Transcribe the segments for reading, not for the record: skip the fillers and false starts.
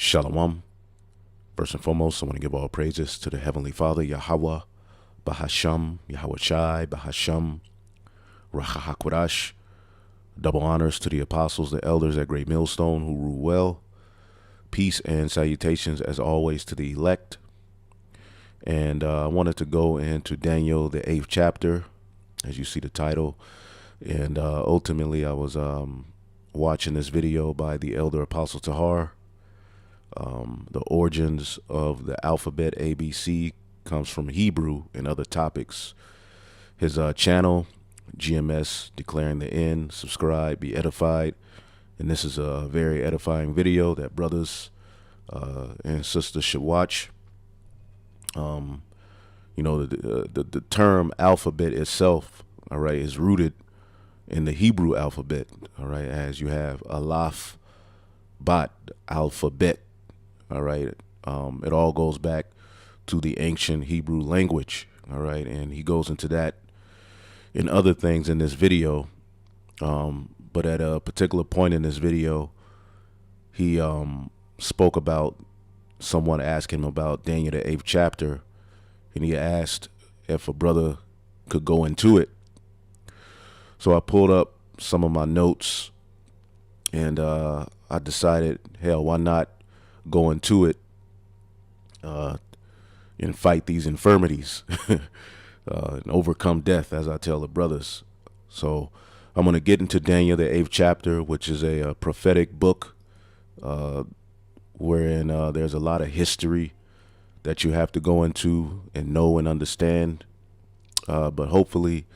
Shalom. First and foremost, I want to give all praises to the Heavenly Father, Yahweh, Bahasham, Yahweh Shai, Bahasham, Rachahakwadash. Double honors to the apostles, the elders at Great Millstone who rule well. Peace and salutations, as always, to the elect. And I wanted to go into Daniel, the 8th chapter, as you see the title. And ultimately, I was watching this video by the elder Apostle Tahar. The origins of the alphabet ABC comes from Hebrew and other topics. His channel, GMS, Declaring the End, subscribe, be edified. And this is a very edifying video that brothers and sisters should watch. You know, the term alphabet itself, all right, is rooted in the Hebrew alphabet, all right, as you have Aleph, Bat, alphabet, all right. It all goes back to the ancient Hebrew language, all right, and he goes into that in other things in this video, but at a particular point in this video, he spoke about someone asking him about Daniel, the 8th chapter, and he asked if a brother could go into it. So I pulled up some of my notes, and I decided, hell, why not go into it and fight these infirmities and overcome death, as I tell the brothers. So I'm going to get into Daniel, the 8th chapter, which is a prophetic book wherein there's a lot of history that you have to go into and know and understand. But hopefully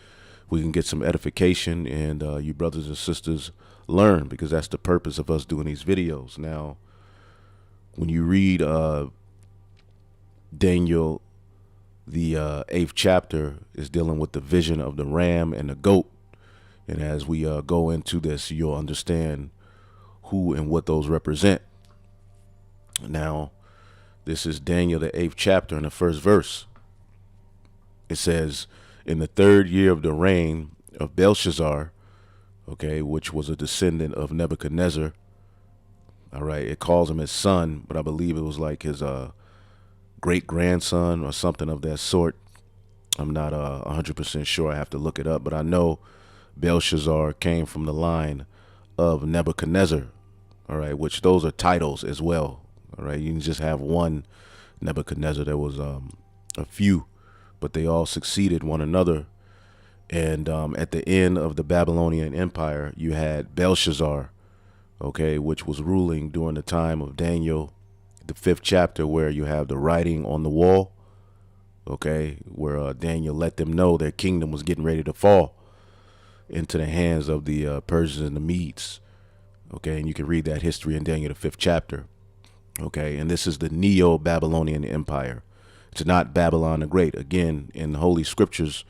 we can get some edification and you brothers and sisters learn, because that's the purpose of us doing these videos. Now, when you read Daniel, the 8th chapter is dealing with the vision of the ram and the goat. And as we go into this, you'll understand who and what those represent. Now, this is Daniel, the 8th chapter, in the first verse. It says, in the 3rd year of the reign of Belshazzar, okay, which was a descendant of Nebuchadnezzar. All right, it calls him his son, but I believe it was like his great-grandson or something of that sort. I'm not 100% sure. I have to look it up, but I know Belshazzar came from the line of Nebuchadnezzar, all right, which those are titles as well, all right. You can just have one Nebuchadnezzar. There was a few, but they all succeeded one another. And at the end of the Babylonian Empire, you had Belshazzar, okay, which was ruling during the time of Daniel, the 5th chapter, where you have the writing on the wall, okay, where Daniel let them know their kingdom was getting ready to fall into the hands of the Persians and the Medes, okay, and you can read that history in Daniel, the 5th chapter, okay, and this is the Neo-Babylonian Empire. It's not Babylon the Great. Again, in the Holy Scriptures,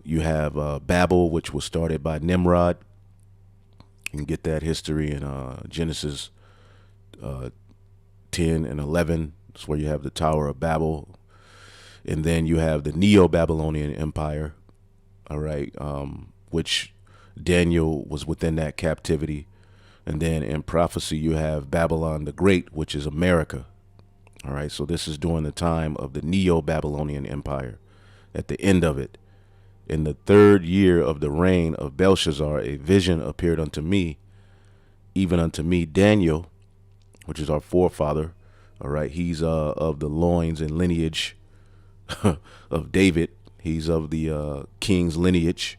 you have Babel, which was started by Nimrod. You can get that history in Genesis 10 and 11. That's where you have the Tower of Babel. And then you have the Neo-Babylonian Empire, all right, which Daniel was within that captivity. And then in prophecy, you have Babylon the Great, which is America. All right, so this is during the time of the Neo-Babylonian Empire. At the end of it, in the 3rd year of the reign of Belshazzar, a vision appeared unto me, even unto me, Daniel, which is our forefather. All right, he's of the loins and lineage of David. He's of the king's lineage.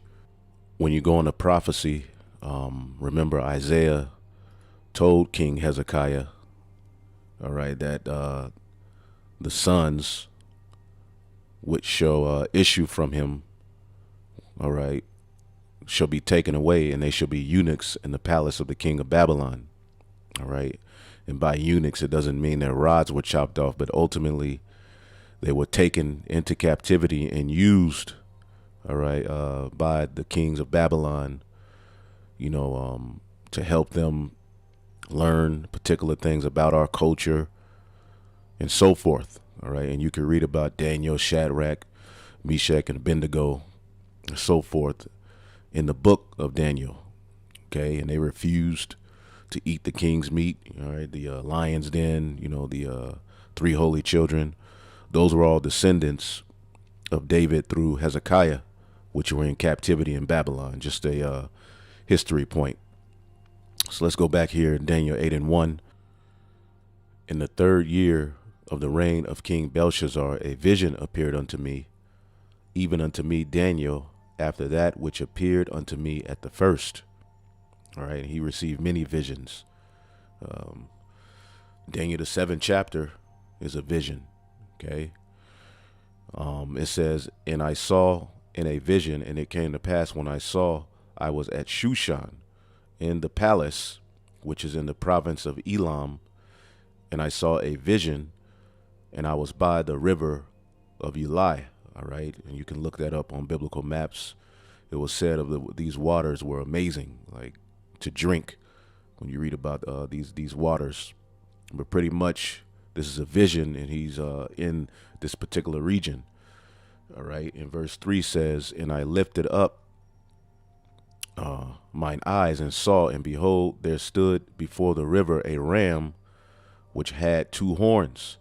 When you go into prophecy, remember Isaiah told King Hezekiah, all right, that the sons which shall issue from him, all right, shall be taken away, and they shall be eunuchs in the palace of the king of Babylon. All right. And by eunuchs, it doesn't mean their rods were chopped off, but ultimately they were taken into captivity and used, all right, by the kings of Babylon, you know, to help them learn particular things about our culture and so forth. All right. And you can read about Daniel, Shadrach, Meshach, and Abednego, and so forth in the book of Daniel. Okay. And they refused to eat the king's meat. All right, the lion's den. The three holy children. Those were all descendants of David through Hezekiah, which were in captivity in Babylon. Just a history point. So let's go back here in Daniel 8:1. In the 3rd year of the reign of King Belshazzar, a vision appeared unto me, even unto me Daniel, after that which appeared unto me at the first. All right, he received many visions. Daniel, the 7th chapter, is a vision. Okay. It says, and I saw in a vision, and it came to pass when I saw, I was at Shushan in the palace, which is in the province of Elam, and I saw a vision, and I was by the river of Eli. All right, and you can look that up on biblical maps. It was said of these waters were amazing, like to drink, when you read about these waters. But pretty much, this is a vision, and he's in this particular region. All right, and verse 3 says, and I lifted up mine eyes and saw, and behold, there stood before the river a ram which had 2 horns,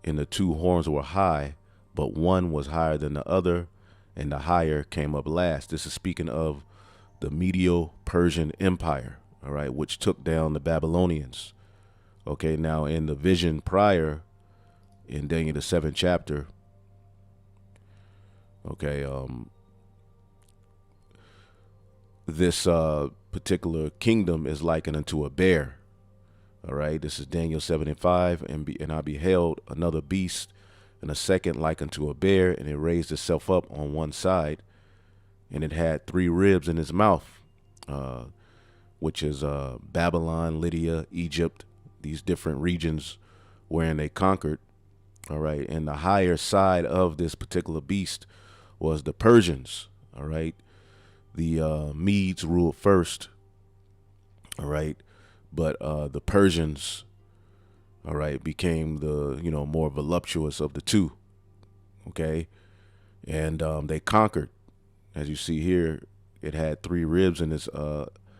and the 2 horns were high, but one was higher than the other, and the higher came up last. This is speaking of the Medo-Persian Empire, all right, which took down the Babylonians. Okay, now in the vision prior, in Daniel the 7th chapter, okay, this particular kingdom is likened unto a bear. All right, this is Daniel 7:5, and I beheld another beast, and a second like unto a bear, and it raised itself up on one side, and it had 3 ribs in its mouth, which is Babylon, Lydia, Egypt, these different regions wherein they conquered. All right, and the higher side of this particular beast was the Persians. All right, the Medes ruled first. All right, but the Persians, all right, became the more voluptuous of the two. Okay, and they conquered. As you see here, it had 3 ribs in its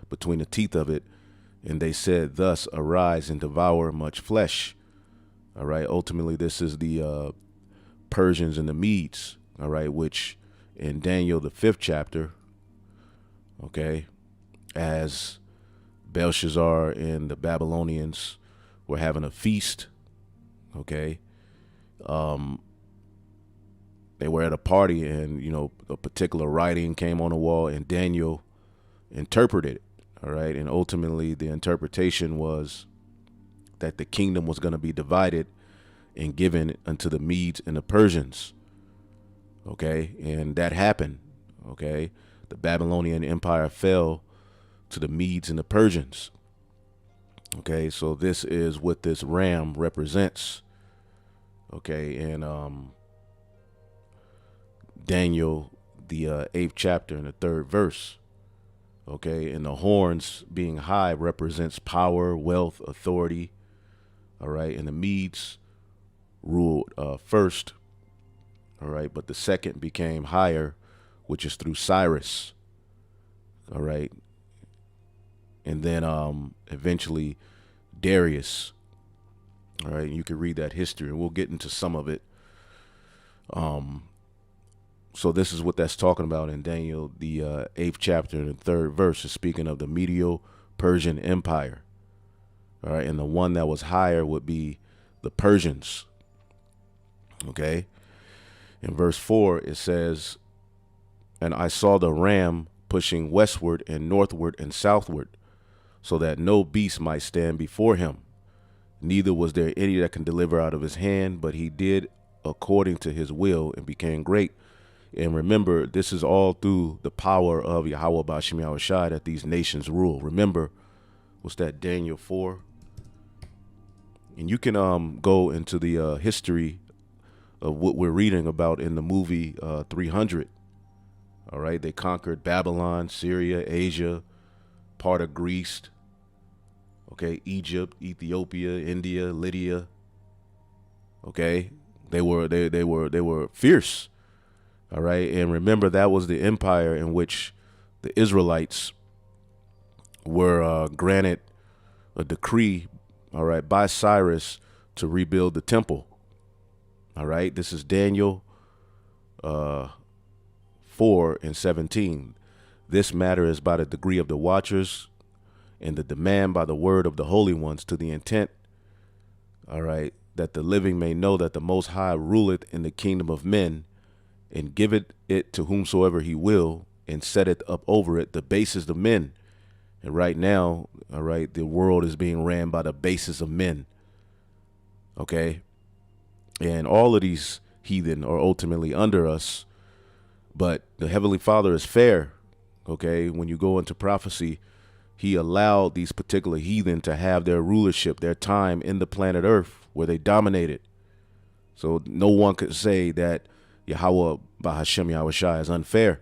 between the teeth of it, and they said, "Thus arise and devour much flesh." All right. Ultimately, this is the Persians and the Medes. All right, which in Daniel the 5th chapter, okay, as Belshazzar and the Babylonians were having a feast, okay, they were at a party, and a particular writing came on the wall, and Daniel interpreted it. All right, and ultimately the interpretation was that the kingdom was going to be divided and given unto the Medes and the Persians. Okay, and that happened. Okay, the Babylonian Empire fell to the Medes and the Persians. Okay, so this is what this ram represents. Okay, and Daniel, the 8th chapter and the 3rd verse. Okay, and the horns being high represents power, wealth, authority. All right, and the Medes ruled first. All right, but the second became higher, which is through Cyrus. All right, and then eventually Darius. All right, and you can read that history, and we'll get into some of it. So this is what that's talking about in Daniel, the 8th chapter and the 3rd verse, is speaking of the Medo-Persian Empire. All right, and the one that was higher would be the Persians. Okay, in verse 4 it says, and I saw the ram pushing westward and northward and southward, so that no beast might stand before him. Neither was there any that can deliver out of his hand, but he did according to his will and became great. And remember, this is all through the power of Yahweh Ba'Shem Yahushua that these nations rule. Remember, what's that, Daniel 4? And you can go into the history of what we're reading about in the movie 300. All right, they conquered Babylon, Syria, Asia, part of Greece. Okay, Egypt, Ethiopia, India, Lydia. Okay, they were fierce. All right, and remember, that was the empire in which the Israelites were granted a decree, all right, by Cyrus to rebuild the temple. All right, this is Daniel 4:17. This matter is by the degree of the watchers and the demand by the word of the holy ones, to the intent, all right, that the living may know that the Most High ruleth in the kingdom of men, and giveth it to whomsoever he will, and setteth up over it the basis of men. And right now, all right, the world is being ran by the basis of men. Okay. And all of these heathen are ultimately under us, but the Heavenly Father is fair. Okay. When you go into prophecy, he allowed these particular heathen to have their rulership, their time in the planet Earth where they dominated. So no one could say that Yahweh Bahashem Yahushua is unfair.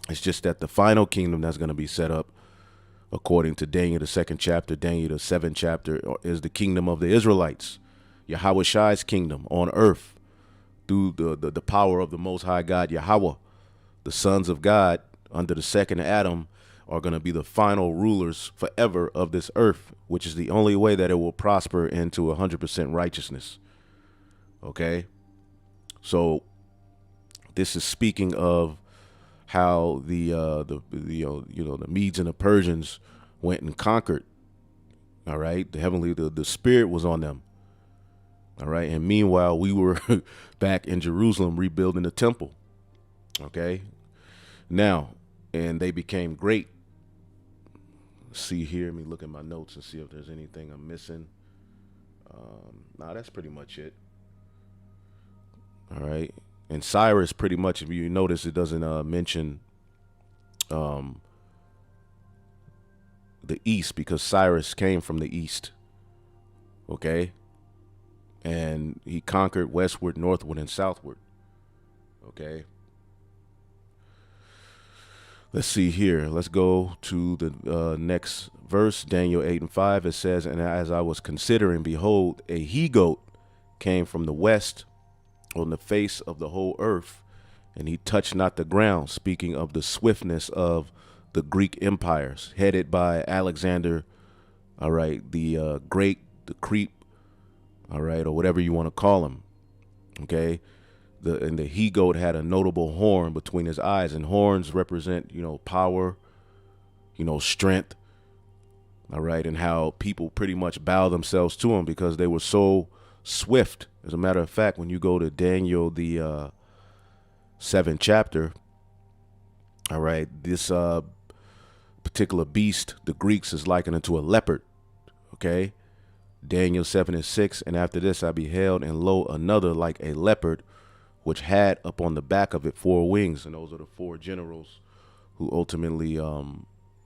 It's just that the final kingdom that's going to be set up, according to Daniel the 2nd chapter, Daniel the 7th chapter, is the kingdom of the Israelites, Yahushai's kingdom on earth, through the power of the Most High God Yahweh. The sons of God under the second Adam are going to be the final rulers forever of this earth, which is the only way that it will prosper into 100% righteousness. Okay, so this is speaking of how the Medes and the Persians went and conquered. All right, the spirit was on them. All right, and meanwhile we were back in Jerusalem rebuilding the temple. Okay, now, and they became great. Let's see here, let me look at my notes and see if there's anything I'm missing. Nah, that's pretty much it. All right, and Cyrus, pretty much, if you notice, it doesn't mention the east, because Cyrus came from the east. Okay, and he conquered westward, northward, and southward. Okay, let's see here. Let's go to the next verse, Daniel 8:5. It says, and as I was considering, behold, a he-goat came from the west on the face of the whole earth, and he touched not the ground, speaking of the swiftness of the Greek empires, headed by Alexander, all right, the great, the creep, all right, or whatever you want to call him. Okay, and the he-goat had a notable horn between his eyes, and horns represent, power, strength, all right, and how people pretty much bow themselves to him because they were so swift. As a matter of fact, when you go to Daniel the 7th chapter, all right, this particular beast, the Greeks is likened unto a leopard. Okay, Daniel 7:6, and after this I beheld, and lo, another like a leopard, which had upon the back of it 4 wings. And those are the 4 generals who ultimately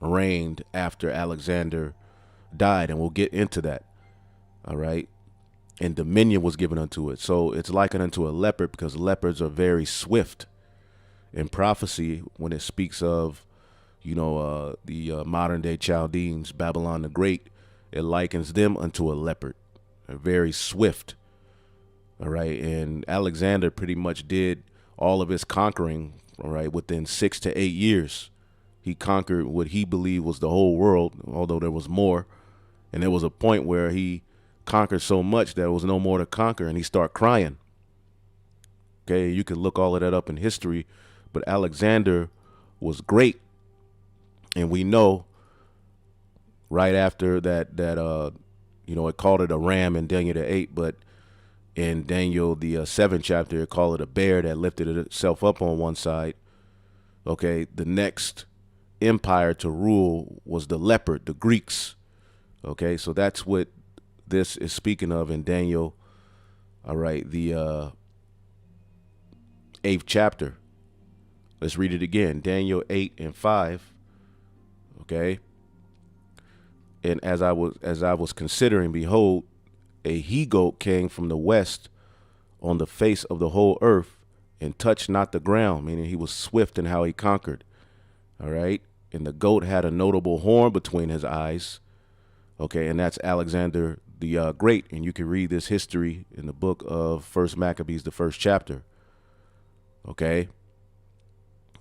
reigned after Alexander died, and we'll get into that. All right, and dominion was given unto it. So it's likened unto a leopard because leopards are very swift. In prophecy, when it speaks of, the modern day Chaldeans, Babylon the Great, it likens them unto a leopard. They're very swift. All right, and Alexander pretty much did all of his conquering, all right, within 6 to 8 years. He conquered what he believed was the whole world, although there was more. And there was a point where he conquered so much that there was no more to conquer, and he started crying. Okay, you can look all of that up in history, but Alexander was great, and we know right after that it called it a ram in Daniel the 8, but in Daniel the 7th chapter it called it a bear that lifted itself up on one side. Okay, the next empire to rule was the leopard, the Greeks. Okay, so that's what this is speaking of in Daniel, all right, the 8th chapter. Let's read it again. Daniel 8:5. Okay. And as I was considering, behold, a he-goat came from the west on the face of the whole earth, and touched not the ground, meaning he was swift in how he conquered. All right. And the goat had a notable horn between his eyes. Okay, and that's Alexander the Great, and you can read this history in the book of First Maccabees, the 1st chapter. Okay,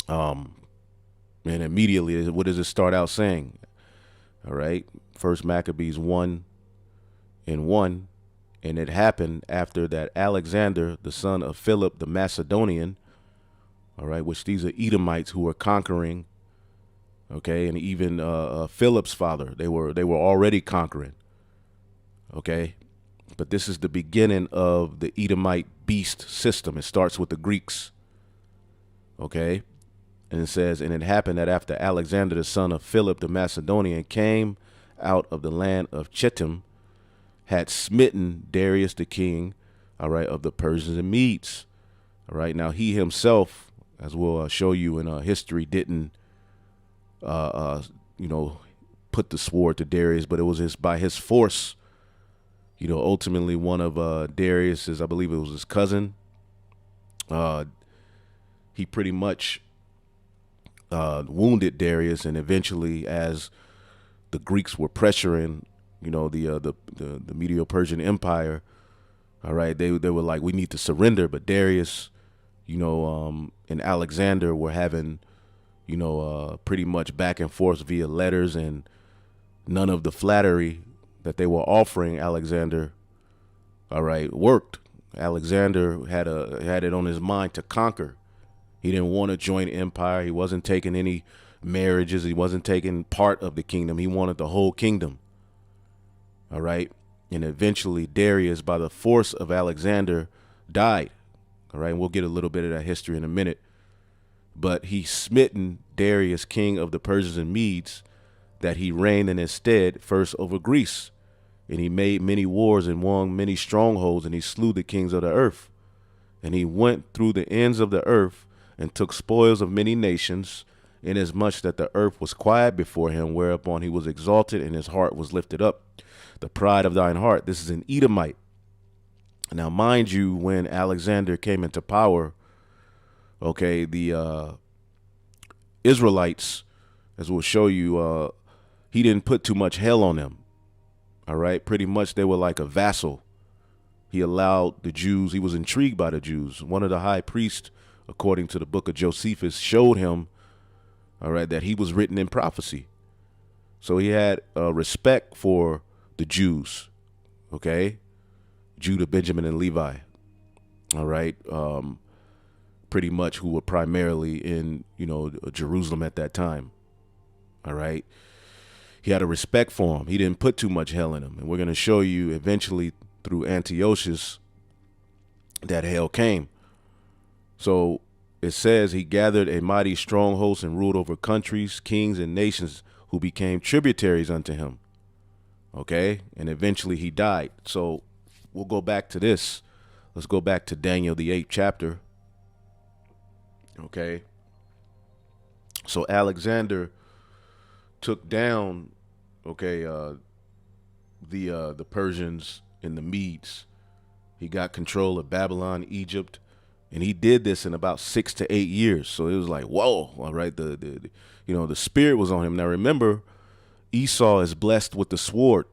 and immediately, what does it start out saying? All right, First Maccabees 1:1. And it happened after that Alexander, the son of Philip the Macedonian, all right, which these are Edomites who were conquering, okay, and even Philip's father, they were already conquering, okay, but this is the beginning of the Edomite beast system. It starts with the Greeks, okay, and it says, and it happened that after Alexander, the son of Philip the Macedonian, came out of the land of Chittim, had smitten Darius the king, all right, of the Persians and Medes. All right, now he himself, as we'll show you in history, didn't, you know, put the sword to Darius, but it was by his force. You know, ultimately one of Darius's, I believe it was his cousin, he pretty much wounded Darius, and eventually, as the Greeks were pressuring, you know, the Medo-Persian Empire, all right, they were like, we need to surrender. But Darius, you know, and Alexander were having, you know, pretty much back and forth via letters, and none of the flattery that they were offering Alexander, all right, worked. Alexander had it on his mind to conquer. He didn't want to join empire. He wasn't taking any marriages. He wasn't taking part of the kingdom. He wanted the whole kingdom. All right. And eventually Darius, by the force of Alexander, died. All right. And we'll get a little bit of that history in a minute. But he smitten Darius, king of the Persians and Medes, that he reigned in his stead first over Greece. And he made many wars and won many strongholds, and he slew the kings of the earth. And he went through the ends of the earth and took spoils of many nations, inasmuch that the earth was quiet before him, whereupon he was exalted and his heart was lifted up. The pride of thine heart. This is an Edomite. Now, mind you, when Alexander came into power, okay, the Israelites, as we'll show you, he didn't put too much hell on them. All right. Pretty much they were like a vassal. He allowed the Jews. He was intrigued by the Jews. One of the high priests, according to the book of Josephus, showed him, all right, that he was written in prophecy. So he had respect for the Jews. Okay. Judah, Benjamin, and Levi. All right. Pretty much who were primarily in, you know, Jerusalem at that time. All right. He had a respect for him. He didn't put too much hell in him. And we're going to show you eventually through Antiochus that hell came. So it says he gathered a mighty strong host and ruled over countries, kings, and nations who became tributaries unto him. Okay. And eventually he died. So we'll go back to this. Let's go back to Daniel, the 8th chapter. Okay. So Alexander took down, okay, the Persians and the Medes. He got control of Babylon, Egypt, and he did this in about 6 to 8 years. So it was like, whoa, all right, the you know, the spirit was on him. Now remember, Esau is blessed with the sword.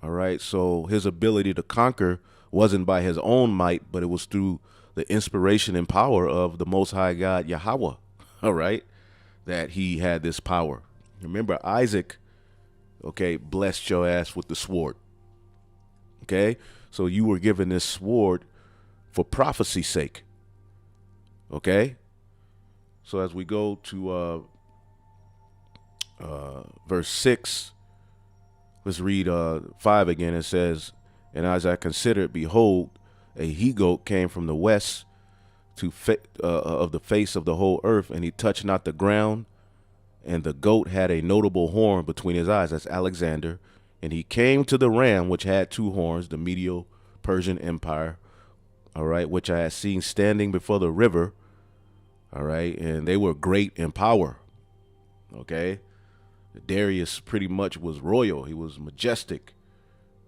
All right, so his ability to conquer wasn't by his own might, but it was through the inspiration and power of the Most High God, Yahweh, all right, that he had this power. Remember, Isaac, okay, blessed your ass with the sword. Okay, so you were given this sword for prophecy's sake. Okay, so as we go to verse 6, let's read 5 again. It says, and as I considered, behold, a he-goat came from the west of the face of the whole earth, and he touched not the ground. And the goat had a notable horn between his eyes. That's Alexander. And he came to the ram, which had 2 horns, the Medo-Persian Empire, all right, which I had seen standing before the river, all right, and they were great in power, okay. Darius pretty much was royal. He was majestic,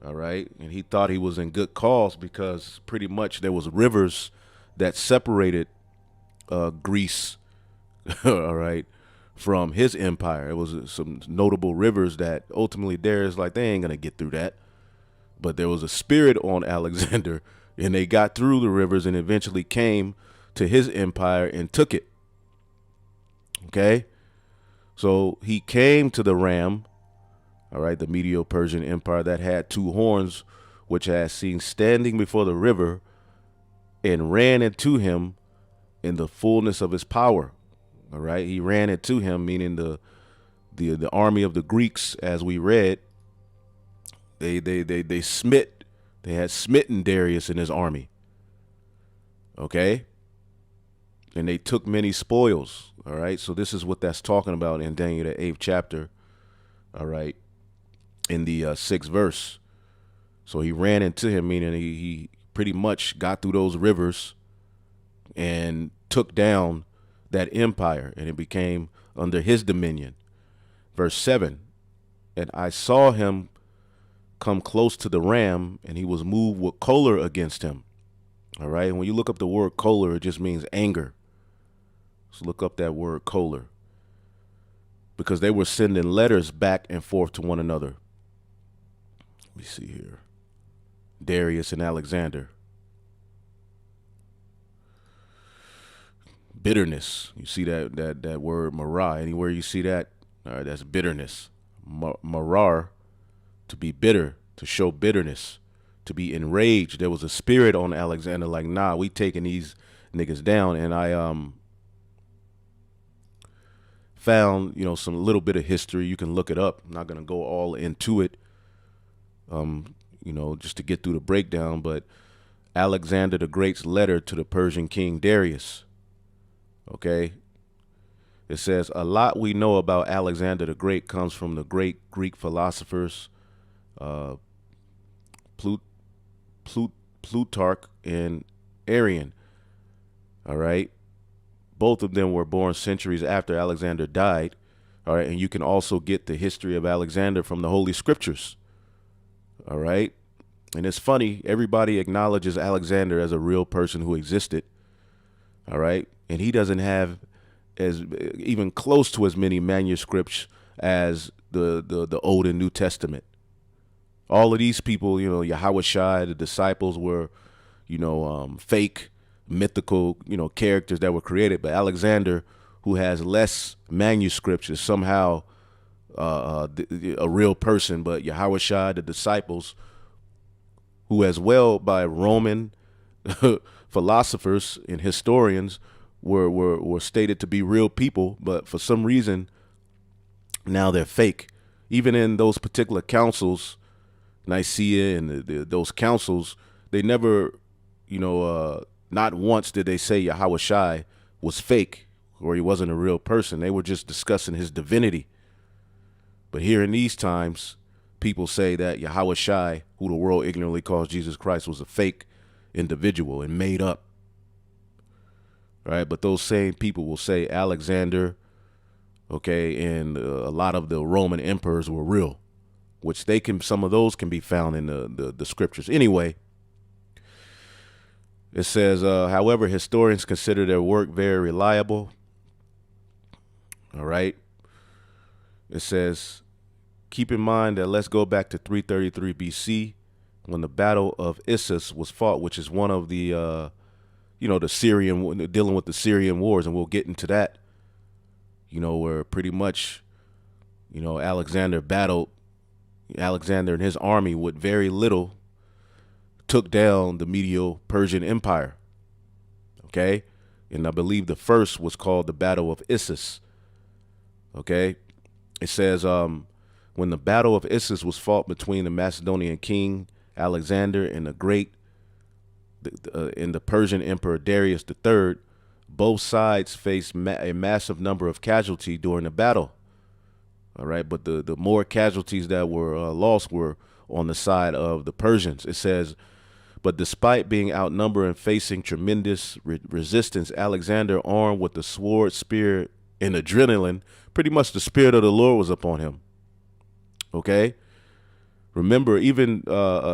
all right, and he thought he was in good cause because pretty much there was rivers that separated Greece, all right, from his empire. It was some notable rivers that ultimately Darius like, they ain't gonna get through that. But there was a spirit on Alexander, and they got through the rivers and eventually came to his empire and took it. Okay, so he came to the ram, All right, the Medo-Persian Empire that had two horns, which I had seen standing before the river, and ran into him in the fullness of his power. All right, he ran into him, meaning the army of the Greeks, as we read. They had smitten Darius and his army. Okay, and they took many spoils. All right, so this is what that's talking about in Daniel the 8th chapter. All right, in the 6th verse. So he ran into him, meaning he pretty much got through those rivers and took down that empire, and it became under his dominion. Verse 7, and I saw him come close to the ram, and he was moved with choler against him. All right, and when you look up the word choler, it just means anger. So look up that word choler, because they were sending letters back and forth to one another. Let me see here. Darius and Alexander. Bitterness. You see that word marah. Anywhere you see that, all right, that's bitterness. Marar, to be bitter, to show bitterness, to be enraged. There was a spirit on Alexander, like, nah, we taking these niggas down. And I found, some little bit of history. You can look it up. I'm not gonna go all into it. Just to get through the breakdown, but Alexander the Great's letter to the Persian king Darius. Okay. It says, a lot we know about Alexander the Great comes from the great Greek philosophers, Plutarch and Arian. All right. Both of them were born centuries after Alexander died. All right. And you can also get the history of Alexander from the Holy Scriptures. All right. And it's funny, everybody acknowledges Alexander as a real person who existed. All right. And he doesn't have as even close to as many manuscripts as the Old and New Testament. All of these people, Yahushua, the disciples were, fake, mythical, characters that were created. But Alexander, who has less manuscripts, is somehow a real person. But Yahushua, the disciples, who as well by Roman philosophers and historians were stated to be real people, but for some reason now they're fake. Even in those particular councils, Nicaea and those councils, they never, not once did they say Yahushua was fake or he wasn't a real person. They were just discussing his divinity. But here in these times, people say that Yahushua, who the world ignorantly calls Jesus Christ, was a fake individual and made up. Right? But those same people will say Alexander, okay, and a lot of the Roman emperors were real, which some of those can be found in the scriptures. Anyway, it says, however, historians consider their work very reliable. All right. It says, keep in mind that let's go back to 333 BC when the Battle of Issus was fought, which is one of the, the Syrian, dealing with the Syrian wars. And we'll get into that, where pretty much, Alexander and his army with very little took down the Medo-Persian Empire. Okay. And I believe the first was called the Battle of Issus. Okay. It says, when the Battle of Issus was fought between the Macedonian king Alexander and the Persian emperor Darius III, both sides faced a massive number of casualties during the battle. All right, but the more casualties that were lost were on the side of the Persians. It says, but despite being outnumbered and facing tremendous resistance, Alexander, armed with the sword, spear, and adrenaline, pretty much the spirit of the Lord was upon him. Okay. Remember, even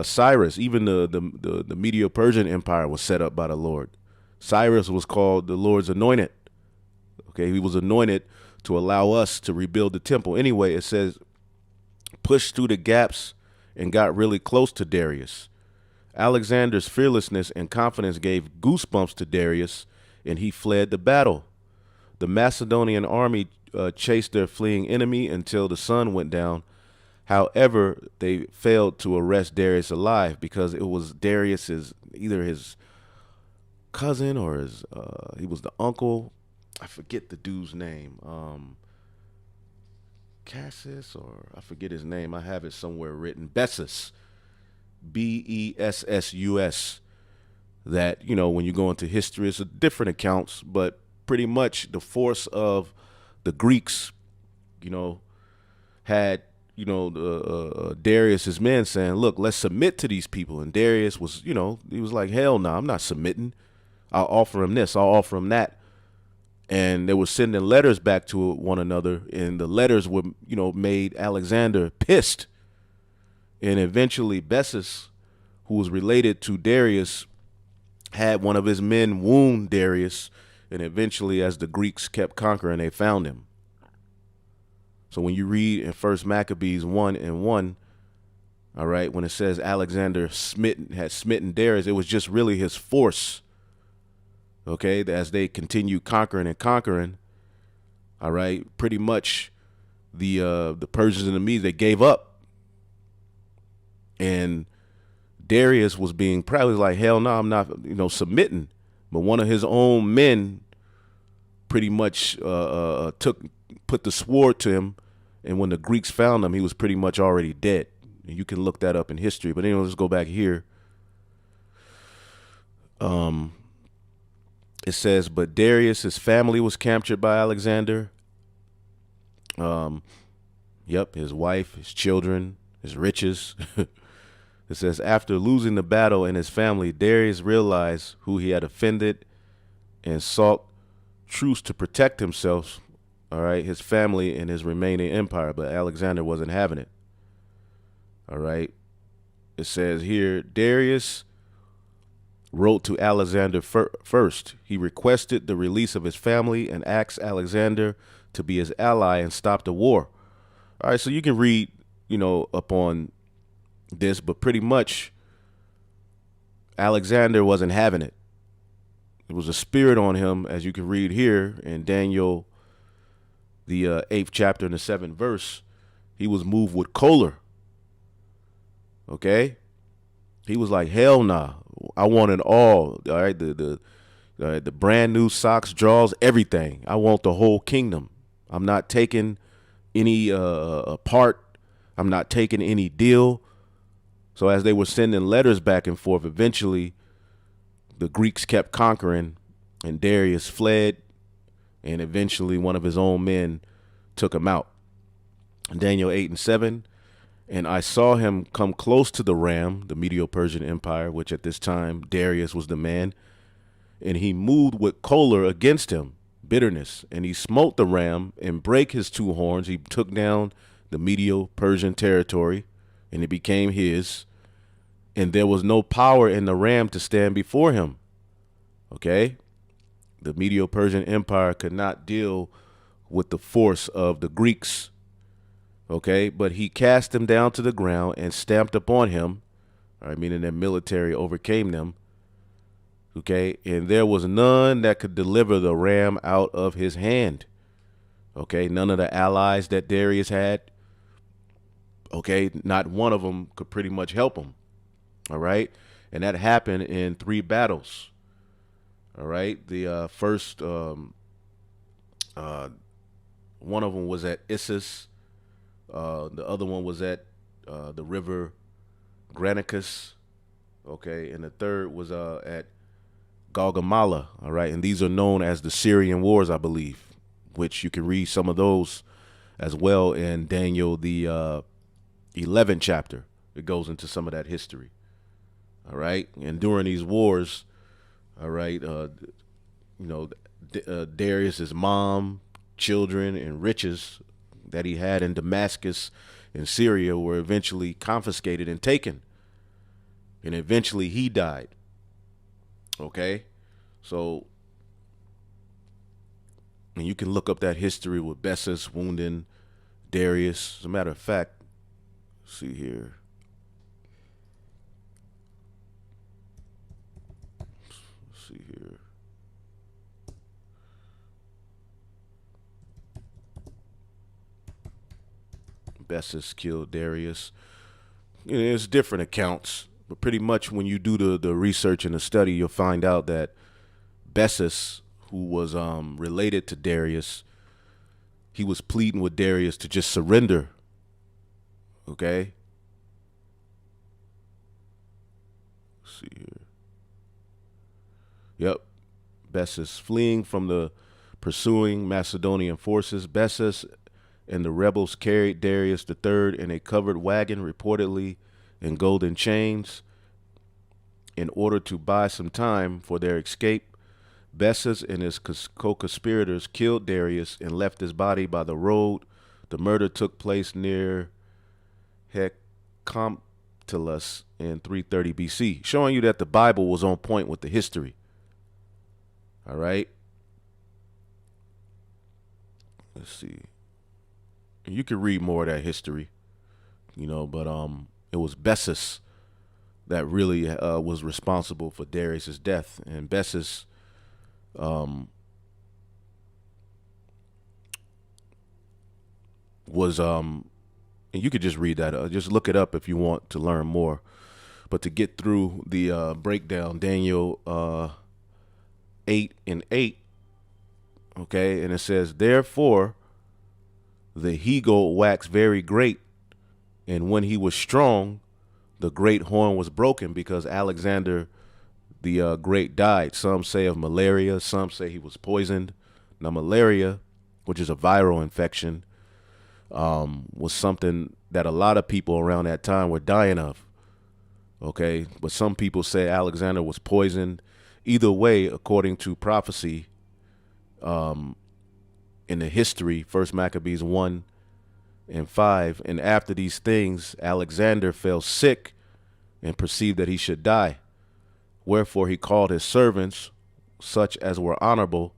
Cyrus, even the Medo-Persian Empire was set up by the Lord. Cyrus was called the Lord's anointed. Okay, he was anointed to allow us to rebuild the temple. Anyway, it says, pushed through the gaps and got really close to Darius. Alexander's fearlessness and confidence gave goosebumps to Darius, and he fled the battle. The Macedonian army chased their fleeing enemy until the sun went down. However, they failed to arrest Darius alive because it was Darius's either his cousin or his he was the uncle. I forget the dude's name. Cassus, or I forget his name. I have it somewhere written. Bessus. Bessus. That, when you go into history, it's a different accounts, but pretty much the force of the Greeks, you know, had, Darius's men saying, look, let's submit to these people. And Darius was, he was like, hell no, I'm not submitting. I'll offer him this, I'll offer him that. And they were sending letters back to one another, and the letters were, made Alexander pissed. And eventually Bessus, who was related to Darius, had one of his men wound Darius, and eventually, as the Greeks kept conquering, they found him. So when you read in 1 Maccabees 1:1, all right, when it says Alexander had smitten Darius, it was just really his force. Okay, as they continued conquering and conquering, all right, pretty much the Persians and the Medes, they gave up, and Darius was being proud. He was like, hell no, I'm not, submitting. But one of his own men pretty much put the sword to him, and when the Greeks found him, he was pretty much already dead. And you can look that up in history. But anyway, let's go back here. It says, but Darius, his family was captured by Alexander. His wife, his children, his riches. It says, after losing the battle and his family, Darius realized who he had offended and sought truce to protect himself, all right, his family and his remaining empire. But Alexander wasn't having it. All right. It says here, Darius wrote to Alexander first. He requested the release of his family and asked Alexander to be his ally and stop the war. All right, so you can read, up on this, but pretty much Alexander wasn't having it. It was a spirit on him, as you can read here in Daniel, the 8th chapter and the 7th verse. He was moved with choler. Okay? He was like, hell nah. I want it all. All right, the brand new socks, drawers, everything. I want the whole kingdom. I'm not taking any part. I'm not taking any deal. So as they were sending letters back and forth, eventually the Greeks kept conquering, and Darius fled, and eventually one of his own men took him out. Daniel 8:7. And I saw him come close to the ram, the Medo-Persian Empire, which at this time Darius was the man. And he moved with choler against him, bitterness. And he smote the ram and brake his two horns. He took down the Medo-Persian territory, and it became his. And there was no power in the ram to stand before him. Okay? The Medo-Persian Empire could not deal with the force of the Greeks. Okay, but he cast them down to the ground and stamped upon him. All right, meaning their military overcame them. Okay, and there was none that could deliver the ram out of his hand. Okay, none of the allies that Darius had. Okay, not one of them could pretty much help him. All right, and that happened in 3 battles. All right, the first one of them was at Issus. The other one was at the river Granicus, okay, and the third was at Gaugamela, all right, and these are known as the Syrian Wars, I believe, which you can read some of those as well in Daniel, the 11th chapter. It goes into some of that history, all right, and during these wars, all right, Darius's mom, children, and riches that he had in Damascus and Syria were eventually confiscated and taken. And eventually he died. Okay? So, and you can look up that history with Bessus wounding Darius. As a matter of fact, see here. Let's see here. Bessus killed Darius. You know, it's different accounts, but pretty much when you do the research and the study, you'll find out that Bessus, who was related to Darius, he was pleading with Darius to just surrender. Okay. Let's see here. Yep. Bessus fleeing from the pursuing Macedonian forces. Bessus and the rebels carried Darius III in a covered wagon, reportedly in golden chains, in order to buy some time for their escape. Bessus and his co-conspirators killed Darius and left his body by the road. The murder took place near Hecatompylus in 330 BC, showing you that the Bible was on point with the history. All right. Let's see. You can read more of that history, you know, but it was Bessus that really was responsible for Darius's death, and Bessus was and you could just read that, just look it up if you want to learn more. But to get through the breakdown, Daniel 8:8, okay, and it says, therefore the he-goat waxed very great, and when he was strong, the great horn was broken, because Alexander the Great died. Some say of malaria, some say he was poisoned. Now, malaria, which is a viral infection, was something that a lot of people around that time were dying of. Okay, but some people say Alexander was poisoned. Either way, according to prophecy, in the history, First Maccabees 1:5, and after these things, Alexander fell sick and perceived that he should die. Wherefore he called his servants, such as were honorable,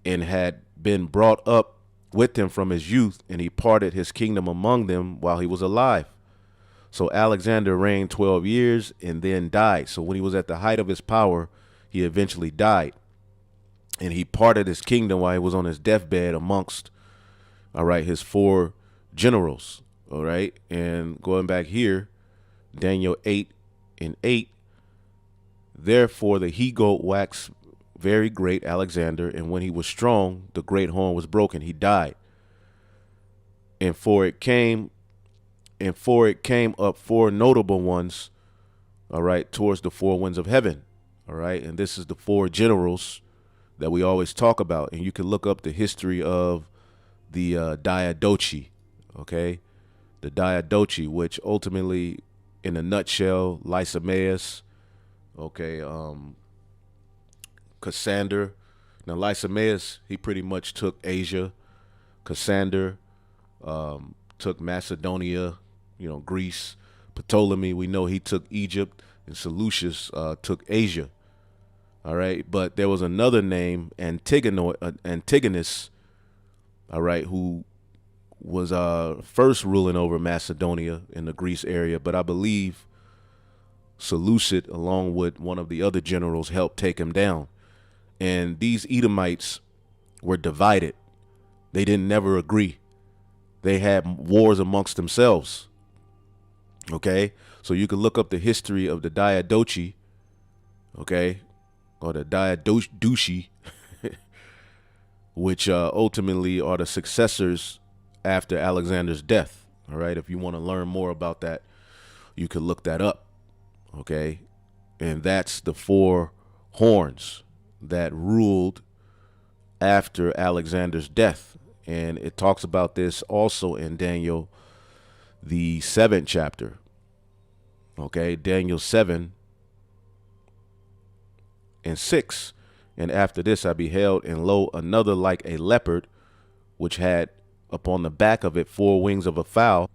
and had been brought up with him from his youth, and he parted his kingdom among them while he was alive. So Alexander reigned 12 years and then died. So when he was at the height of his power, he eventually died. And he parted his kingdom while he was on his deathbed amongst, all right, his 4 generals, all right. And going back here, Daniel 8:8, therefore the he-goat waxed very great, Alexander, and when he was strong, the great horn was broken. He died. And for it came up 4 notable ones, all right, towards the 4 winds of heaven, all right. And this is the 4 generals that we always talk about. And you can look up the history of the Diadochi, okay? The Diadochi, which ultimately, in a nutshell, Lysimaeus, okay, Cassander. Now, Lysimaeus, he pretty much took Asia. Cassander took Macedonia, you know, Greece. Ptolemy, we know he took Egypt, and Seleucus took Asia. All right, but there was another name, Antigonus, all right, who was first ruling over Macedonia in the Greece area, but I believe Seleucid, along with one of the other generals, helped take him down. And these Edomites were divided. They didn't never agree. They had wars amongst themselves. Okay, so you can look up the history of the Diadochi, okay, or the Diadochi, which ultimately are the successors after Alexander's death. All right, if you want to learn more about that, you can look that up. Okay, and that's the 4 horns that ruled after Alexander's death. And it talks about this also in Daniel, the 7th chapter. Okay, Daniel 7:6. And after this I beheld, and lo, another like a leopard, which had upon the back of it 4 wings of a fowl.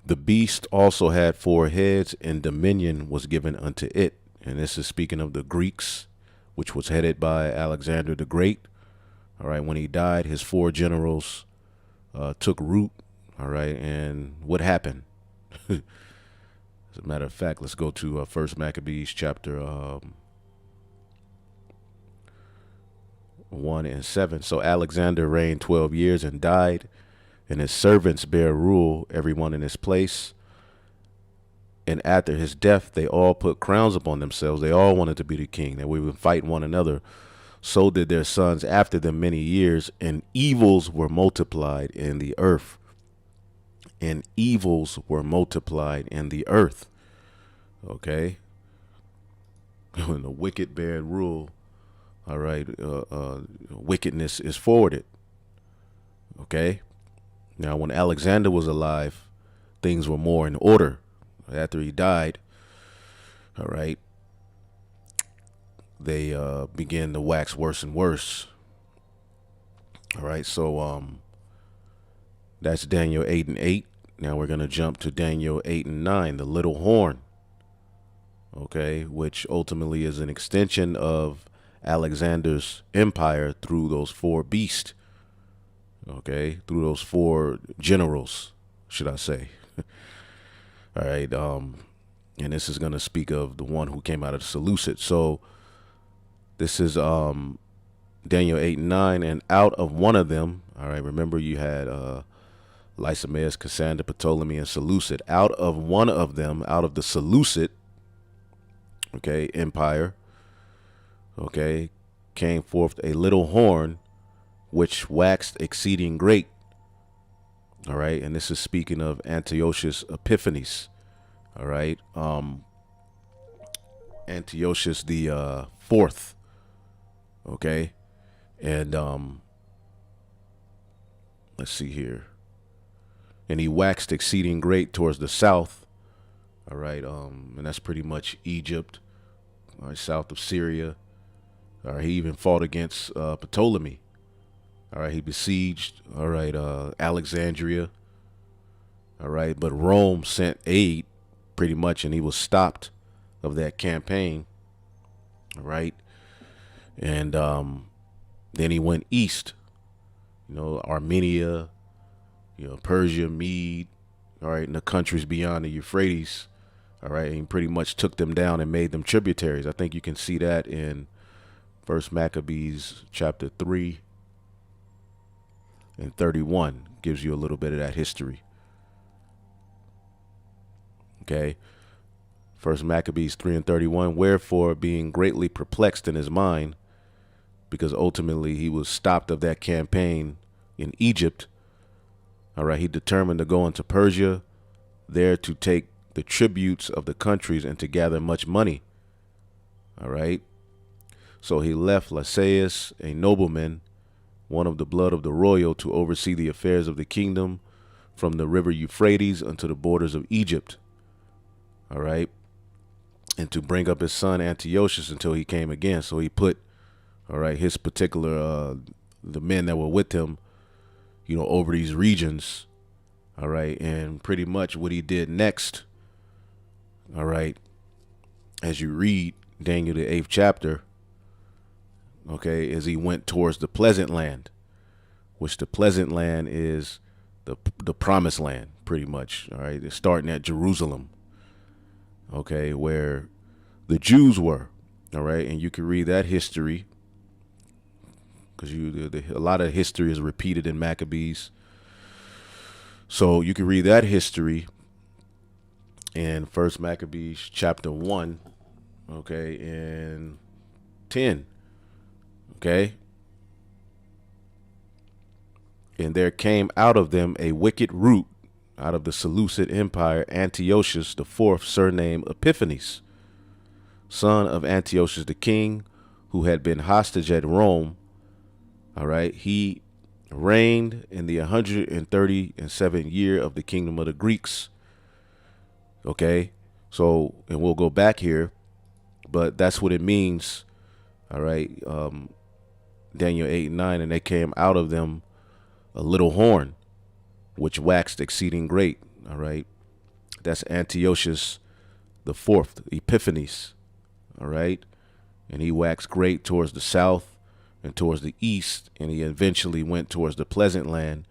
The beast also had 4 heads, and dominion was given unto it. And this is speaking of the Greeks, which was headed by Alexander the Great. All right, when he died, his 4 generals took root. All right, and what happened? As a matter of fact, let's go to First Maccabees chapter 1:7. So Alexander reigned 12 years and died, and his servants bear rule, everyone in his place. And after his death, they all put crowns upon themselves. They all wanted to be the king. They would fight one another. So did their sons after them many years, and evils were multiplied in the earth. And evils were multiplied in the earth. Okay? When the wicked bear rule, all right, wickedness is forwarded. Okay? Now, when Alexander was alive, things were more in order. After he died, all right, they began to wax worse and worse. All right, so that's Daniel 8 and 8. Now we're going to jump to Daniel 8 and 9, the little horn, okay, which ultimately is an extension of Alexander's empire through those four beasts, okay, through those four generals, should I say. All right, and this is going to speak of the one who came out of the Seleucid. So this is Daniel 8 and 9, and out of one of them, all right, remember you had Lysimaeus, Cassander, Ptolemy, and Seleucid. Out of one of them, out of the Seleucid, okay, empire, okay, came forth a little horn, which waxed exceeding great. All right, and this is speaking of Antiochus Epiphanes. All right, Antiochus the fourth. Okay, and let's see here. And he waxed exceeding great towards the south. All right, and that's pretty much Egypt, all right, south of Syria. All right, he even fought against Ptolemy. All right, he besieged, all right, Alexandria. All right, but Rome sent aid pretty much, and he was stopped of that campaign. All right, and then he went east, you know, Armenia, you know, Persia, Mede, all right, and the countries beyond the Euphrates. All right, and he pretty much took them down and made them tributaries. I think you can see that in First Maccabees chapter 3 and 31. Gives you a little bit of that history. Okay. First Maccabees 3 and 31. Wherefore, being greatly perplexed in his mind, because ultimately he was stopped of that campaign in Egypt, all right, he determined to go into Persia, there to take the tributes of the countries and to gather much money. All right. So he left Lysias, a nobleman, one of the blood of the royal, to oversee the affairs of the kingdom from the river Euphrates unto the borders of Egypt. All right. And to bring up his son Antiochus until he came again. So he put, all right, his particular, the men that were with him, you know, over these regions. All right. And pretty much what he did next, all right, as you read Daniel, the 8th chapter, okay, is he went towards the pleasant land, which the pleasant land is the promised land, pretty much. All right. It's starting at Jerusalem. Okay, where the Jews were. All right. And you can read that history, because a lot of history is repeated in Maccabees. So you can read that history in First Maccabees chapter 1, okay, and 10. Okay. And there came out of them a wicked root, out of the Seleucid empire, Antiochus the fourth, surnamed Epiphanes, son of Antiochus the king, who had been hostage at Rome. All right. He reigned in the 137th year of the kingdom of the Greeks. Okay. So, and we'll go back here, but that's what it means. All right. Daniel 8 and 9, and they came out of them a little horn, which waxed exceeding great. All right. That's Antiochus the fourth, Epiphanes. All right. And he waxed great towards the south and towards the east, and he eventually went towards the pleasant land,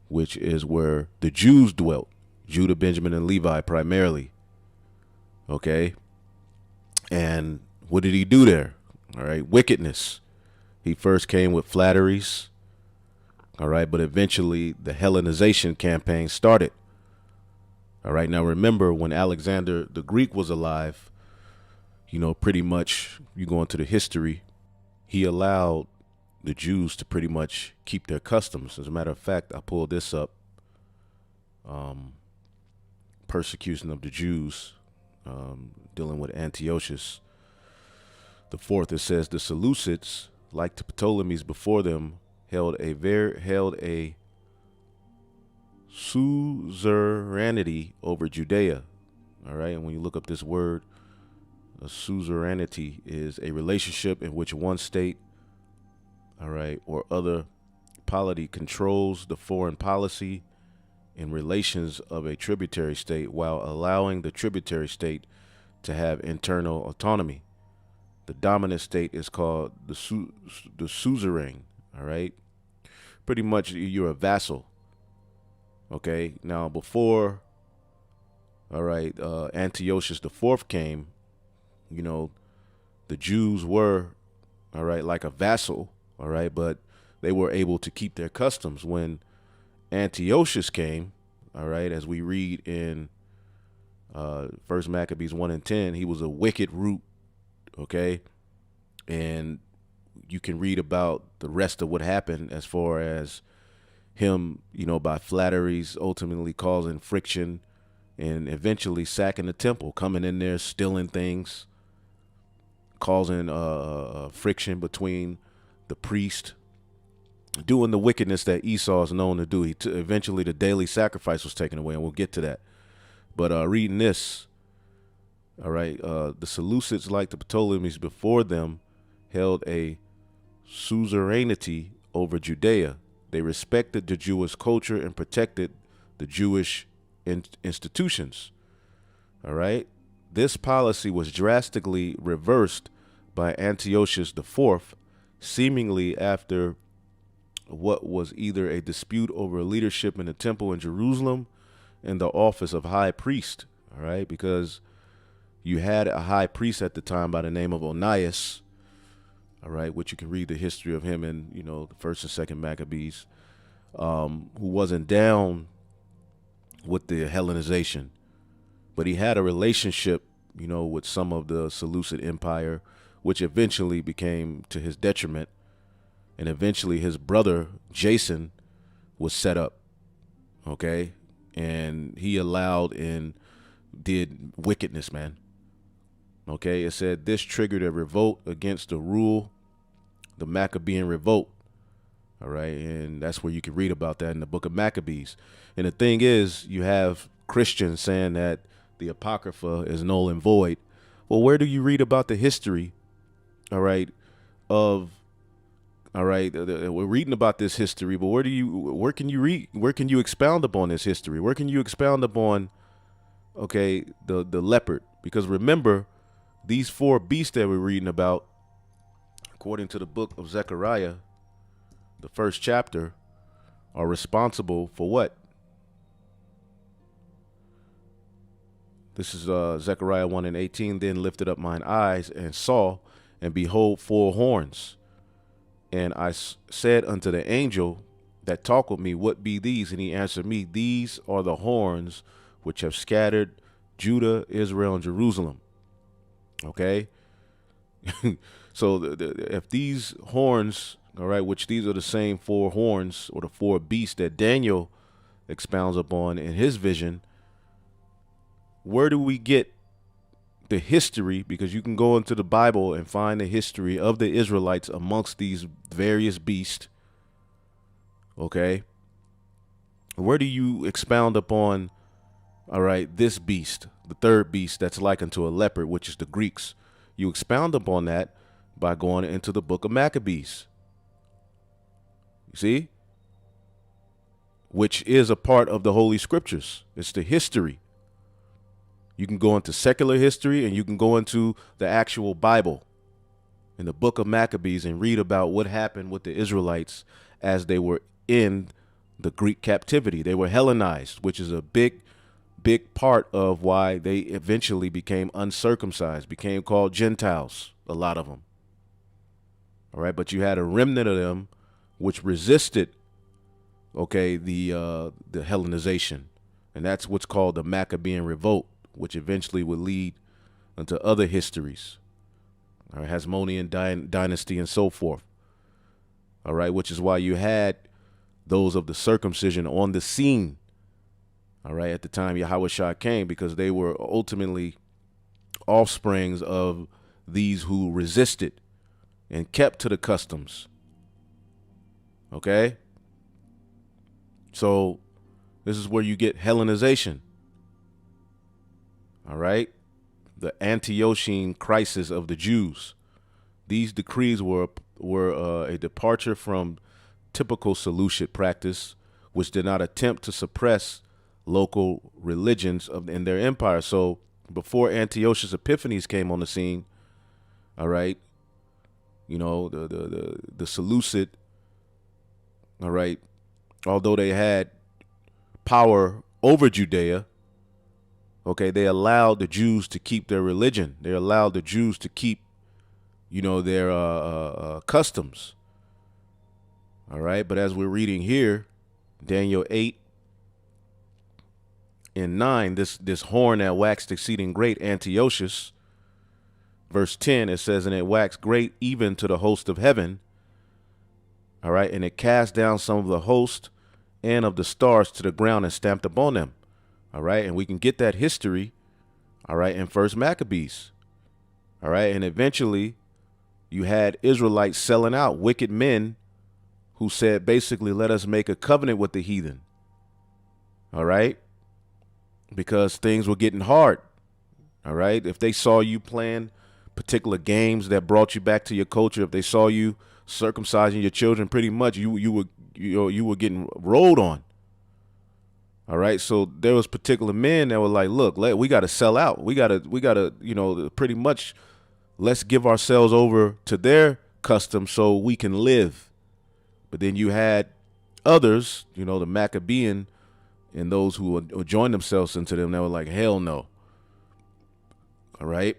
which is where the Jews dwelt, Judah, Benjamin, and Levi primarily. Okay. And what did he do there? All right. Wickedness. He first came with flatteries. All right. But eventually the Hellenization campaign started. All right. Now, remember, when Alexander the Greek was alive, pretty much you go into the history, he allowed the Jews to pretty much keep their customs. As a matter of fact, I pulled this up. Persecution of the Jews, dealing with Antiochus the fourth. It says the Seleucids, like the Ptolemies before them, held a suzerainty over Judea. All right, and when you look up this word, a suzerainty is a relationship in which one state, all right, or other polity controls the foreign policy and relations of a tributary state while allowing the tributary state to have internal autonomy. The dominant state is called the suzerain. All right, pretty much you're a vassal. Okay, now before, all right, Antiochus the fourth came, the Jews were, all right, like a vassal. All right, but they were able to keep their customs. When Antiochus came, all right, as we read in First Maccabees 1:10, he was a wicked root, okay, and you can read about the rest of what happened as far as him, by flatteries, ultimately causing friction and eventually sacking the temple, coming in there, stealing things, causing friction between the priest, doing the wickedness that Esau is known to do. Eventually the daily sacrifice was taken away, and we'll get to that. But reading this, all right, the Seleucids, like the Ptolemies before them, held a suzerainty over Judea. They respected the Jewish culture and protected the Jewish institutions. All right. This policy was drastically reversed by Antiochus IV, seemingly after what was either a dispute over leadership in the temple in Jerusalem and the office of high priest. All right. Because you had a high priest at the time by the name of Onias, all right, which you can read the history of him in, the first and second Maccabees, who wasn't down with the Hellenization, but he had a relationship, with some of the Seleucid Empire, which eventually became to his detriment. And eventually his brother, Jason, was set up, okay? And he allowed and did wickedness, man. Okay, it said this triggered a revolt against the rule, the Maccabean revolt. All right, and that's where you can read about that in the book of Maccabees. And the thing is, you have Christians saying that the Apocrypha is null and void. Well, where do you read about the history, all right, of, all right, we're reading about this history, but where can you expound upon this history? Where can you expound upon, okay, the leopard? Because remember, these four beasts that we're reading about, according to the book of Zechariah, the first chapter, are responsible for what? This is Zechariah 1:18. Then lifted up mine eyes and saw, and behold, four horns. And I said unto the angel that talked with me, what be these? And he answered me, these are the horns which have scattered Judah, Israel, and Jerusalem. Okay. So if these horns, all right, which these are the same four horns or the four beasts that Daniel expounds upon in his vision, where do we get the history? Because you can go into the Bible and find the history of the Israelites amongst these various beasts. Okay. Where do you expound upon, all right, this beast, the third beast that's likened to a leopard, which is the Greeks? You expound upon that by going into the book of Maccabees. You see? Which is a part of the Holy Scriptures. It's the history. You can go into secular history and you can go into the actual Bible in the book of Maccabees and read about what happened with the Israelites as they were in the Greek captivity. They were Hellenized, which is a big part of why they eventually became uncircumcised, became called Gentiles, a lot of them. All right, but you had a remnant of them which resisted, okay, the Hellenization, and that's what's called the Maccabean Revolt, which eventually would lead into other histories, all right, Hasmonean dynasty and so forth. All right, which is why you had those of the circumcision on the scene, all right, at the time Yahushua came, because they were ultimately offsprings of these who resisted and kept to the customs. Okay? So this is where you get Hellenization. All right? The Antiochene crisis of the Jews. These decrees were a departure from typical Seleucid practice, which did not attempt to suppress local religions in their empire. So before Antiochus Epiphanes came on the scene, all right, you know, the Seleucid, all right, although they had power over Judea, okay, they allowed the Jews to keep their religion. They allowed the Jews to keep, you know, their customs. All right, but as we're reading here, Daniel 8 and 9, this horn that waxed exceeding great, Antiochus, verse 10, it says, and it waxed great even to the host of heaven. All right, and it cast down some of the host and of the stars to the ground and stamped upon them. All right, and we can get that history, all right, in First Maccabees. All right, and eventually you had Israelites selling out, wicked men who said, basically, let us make a covenant with the heathen. All right, because things were getting hard. All right, if they saw you playing particular games that brought you back to your culture, if they saw you circumcising your children, pretty much you were getting rolled on. All right, so there was particular men that were like, look, we got to sell out. We got to, you know, pretty much let's give ourselves over to their custom so we can live. But then you had others, you know, the Maccabean and those who would join themselves into them that were like, hell no. All right.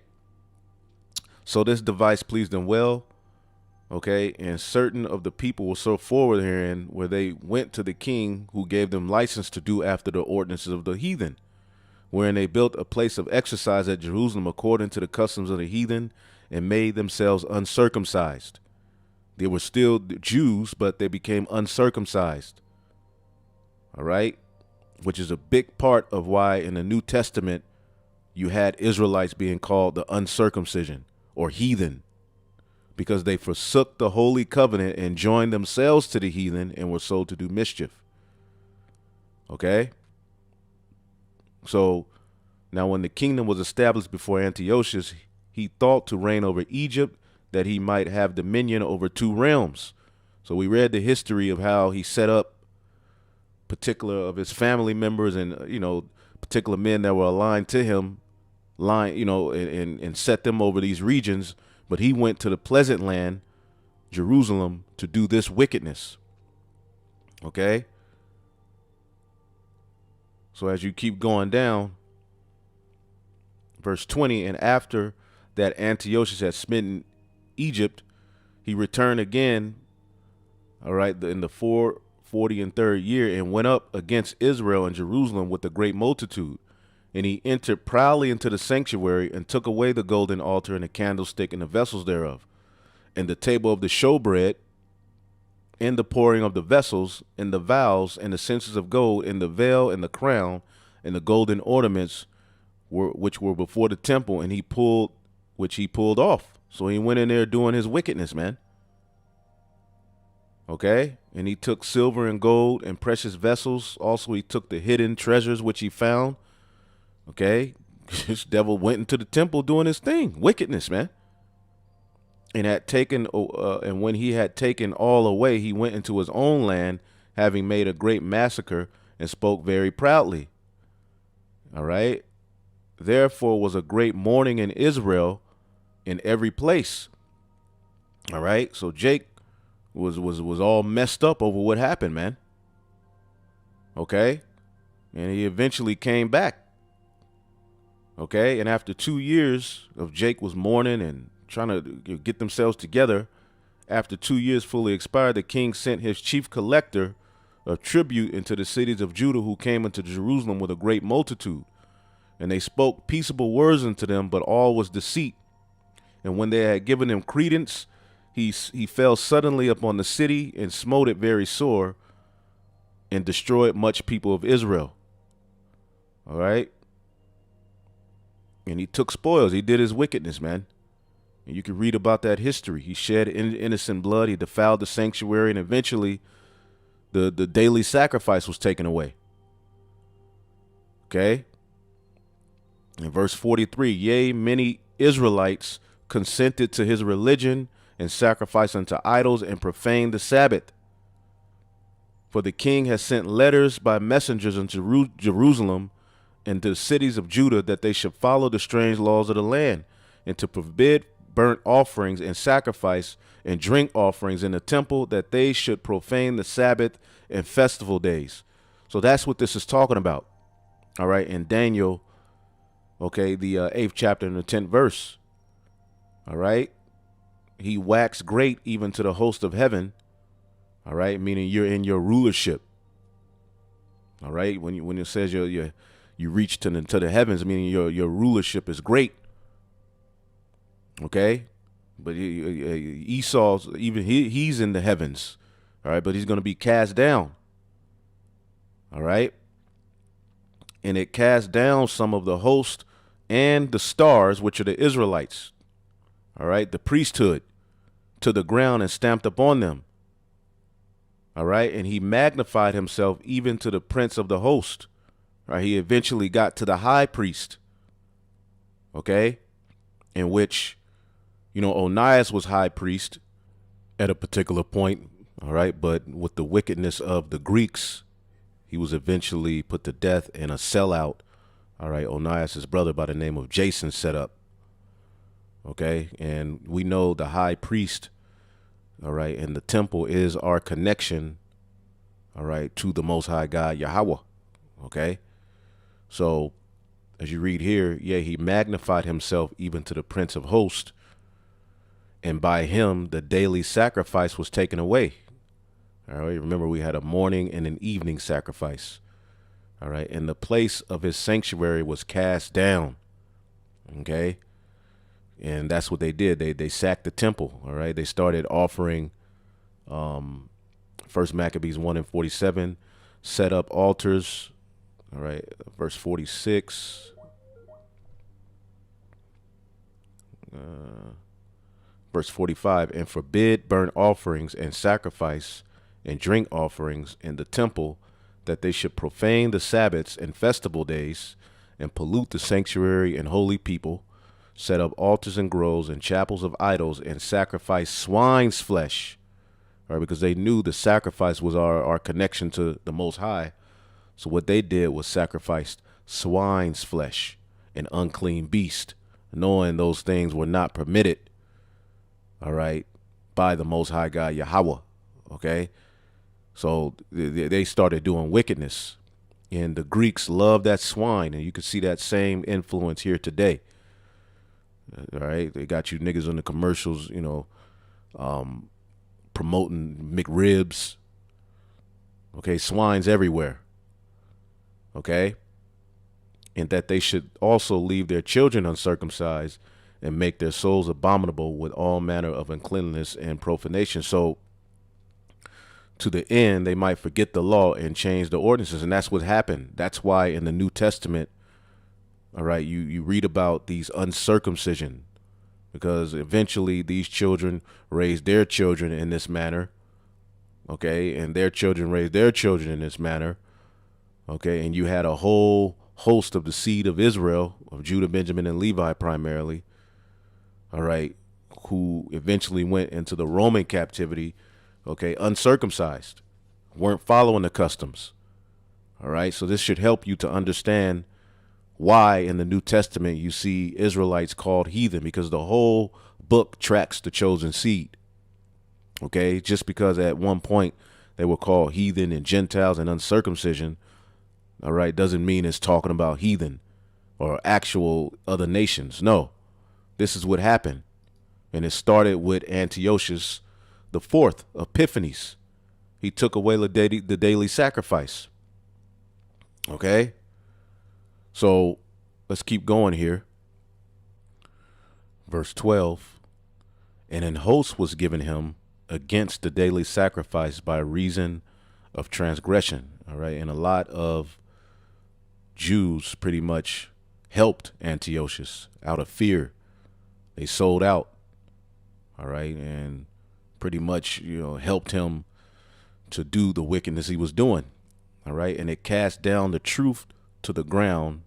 So this device pleased them well. Okay, and certain of the people were so forward herein, where they went to the king, who gave them license to do after the ordinances of the heathen, wherein they built a place of exercise at Jerusalem according to the customs of the heathen, and made themselves uncircumcised. They were still Jews, but they became uncircumcised. All right, which is a big part of why in the New Testament you had Israelites being called the uncircumcision or heathen, because they forsook the holy covenant and joined themselves to the heathen and were sold to do mischief. Okay? So now when the kingdom was established before Antiochus, he thought to reign over Egypt, that he might have dominion over two realms. So we read the history of how he set up particular of his family members and, you know, particular men that were aligned to him, you know, and set them over these regions. But he went to the pleasant land, Jerusalem, to do this wickedness. Okay? So as you keep going down, verse 20, and after that Antiochus had smitten Egypt, he returned again, all right, in the 443rd year, and went up against Israel and Jerusalem with a great multitude. And he entered proudly into the sanctuary and took away the golden altar and the candlestick and the vessels thereof, and the table of the showbread, and the pouring of the vessels, and the vials, and the censers of gold, and the veil, and the crown, and the golden ornaments which were before the temple, and he pulled off. So he went in there doing his wickedness, man. Okay? And he took silver and gold and precious vessels. Also, he took the hidden treasures which he found. Okay, this devil went into the temple doing his thing, wickedness, man. And and when he had taken all away, he went into his own land, having made a great massacre, and spoke very proudly. All right. Therefore was a great mourning in Israel in every place. All right. So Jake was all messed up over what happened, man. Okay. And he eventually came back. Okay, and after 2 years of Jake was mourning and trying to get themselves together, after 2 years fully expired, the king sent his chief collector, of tribute into the cities of Judah, who came into Jerusalem with a great multitude. And they spoke peaceable words unto them, but all was deceit. And when they had given him credence, he fell suddenly upon the city and smote it very sore and destroyed much people of Israel. All right. And he took spoils. He did his wickedness, man. And you can read about that history. He shed innocent blood. He defiled the sanctuary, and eventually the daily sacrifice was taken away. Okay. In verse 43, yea, many Israelites consented to his religion and sacrificed unto idols and profaned the Sabbath. For the king has sent letters by messengers unto Jerusalem and to the cities of Judah that they should follow the strange laws of the land, and to forbid burnt offerings and sacrifice and drink offerings in the temple, that they should profane the Sabbath and festival days. So that's what this is talking about. All right. In Daniel, okay, the 8th chapter and the 10th verse. All right. He waxed great even to the host of heaven. All right. Meaning you're in your rulership. All right. When it says you reach to the heavens, meaning your rulership is great. Okay. But Esau's, even he's in the heavens. All right. But he's going to be cast down. All right. And it cast down some of the host and the stars, which are the Israelites. All right. The priesthood, to the ground and stamped upon them. All right. And he magnified himself even to the prince of the host. All right. He eventually got to the high priest. Okay. In which, Onias was high priest at a particular point. All right. But with the wickedness of the Greeks, he was eventually put to death, and a sellout, all right, Onias' brother by the name of Jason set up. Okay. And we know the high priest, all right, and the temple is our connection, all right, to the Most High God, Yahweh. Okay. So as you read here, yeah, he magnified himself even to the Prince of Hosts, and by him the daily sacrifice was taken away. All right. Remember, we had a morning and an evening sacrifice. All right. And the place of his sanctuary was cast down. Okay. And that's what they did. They sacked the temple. All right. They started offering, First Maccabees 1:47, set up altars. All right. Verse 46. Verse 45, and forbid burnt offerings and sacrifice and drink offerings in the temple, that they should profane the Sabbaths and festival days, and pollute the sanctuary and holy people, set up altars and groves and chapels of idols, and sacrifice swine's flesh. All right, because they knew the sacrifice was our connection to the Most High. So what they did was sacrificed swine's flesh, an unclean beast, knowing those things were not permitted, all right, by the Most High God, Yahweh. Okay. So they started doing wickedness, and the Greeks loved that swine. And you can see that same influence here today. All right. They got you niggas on the commercials, promoting McRibs. Okay. Swines everywhere. Okay. And that they should also leave their children uncircumcised and make their souls abominable with all manner of uncleanness and profanation. So to the end, they might forget the law and change the ordinances. And that's what happened. That's why in the New Testament, all right, you read about these uncircumcision, because eventually these children raised their children in this manner. Okay. And their children raised their children in this manner. Okay. And you had a whole host of the seed of Israel, of Judah, Benjamin, and Levi primarily. All right. Who eventually went into the Roman captivity. Okay, uncircumcised, weren't following the customs. All right, so this should help you to understand why in the New Testament you see Israelites called heathen, because the whole book tracks the chosen seed. Okay, just because at one point they were called heathen and Gentiles and uncircumcision, all right, doesn't mean it's talking about heathen or actual other nations. No, this is what happened. And it started with Antiochus the fourth, Epiphanes. he took away the daily sacrifice. Okay? So let's keep going here. Verse 12. And an host was given him against the daily sacrifice by reason of transgression. All right. And a lot of Jews pretty much helped Antiochus out of fear. They sold out. All right. And pretty much, helped him to do the wickedness he was doing. All right. And it cast down the truth to the ground,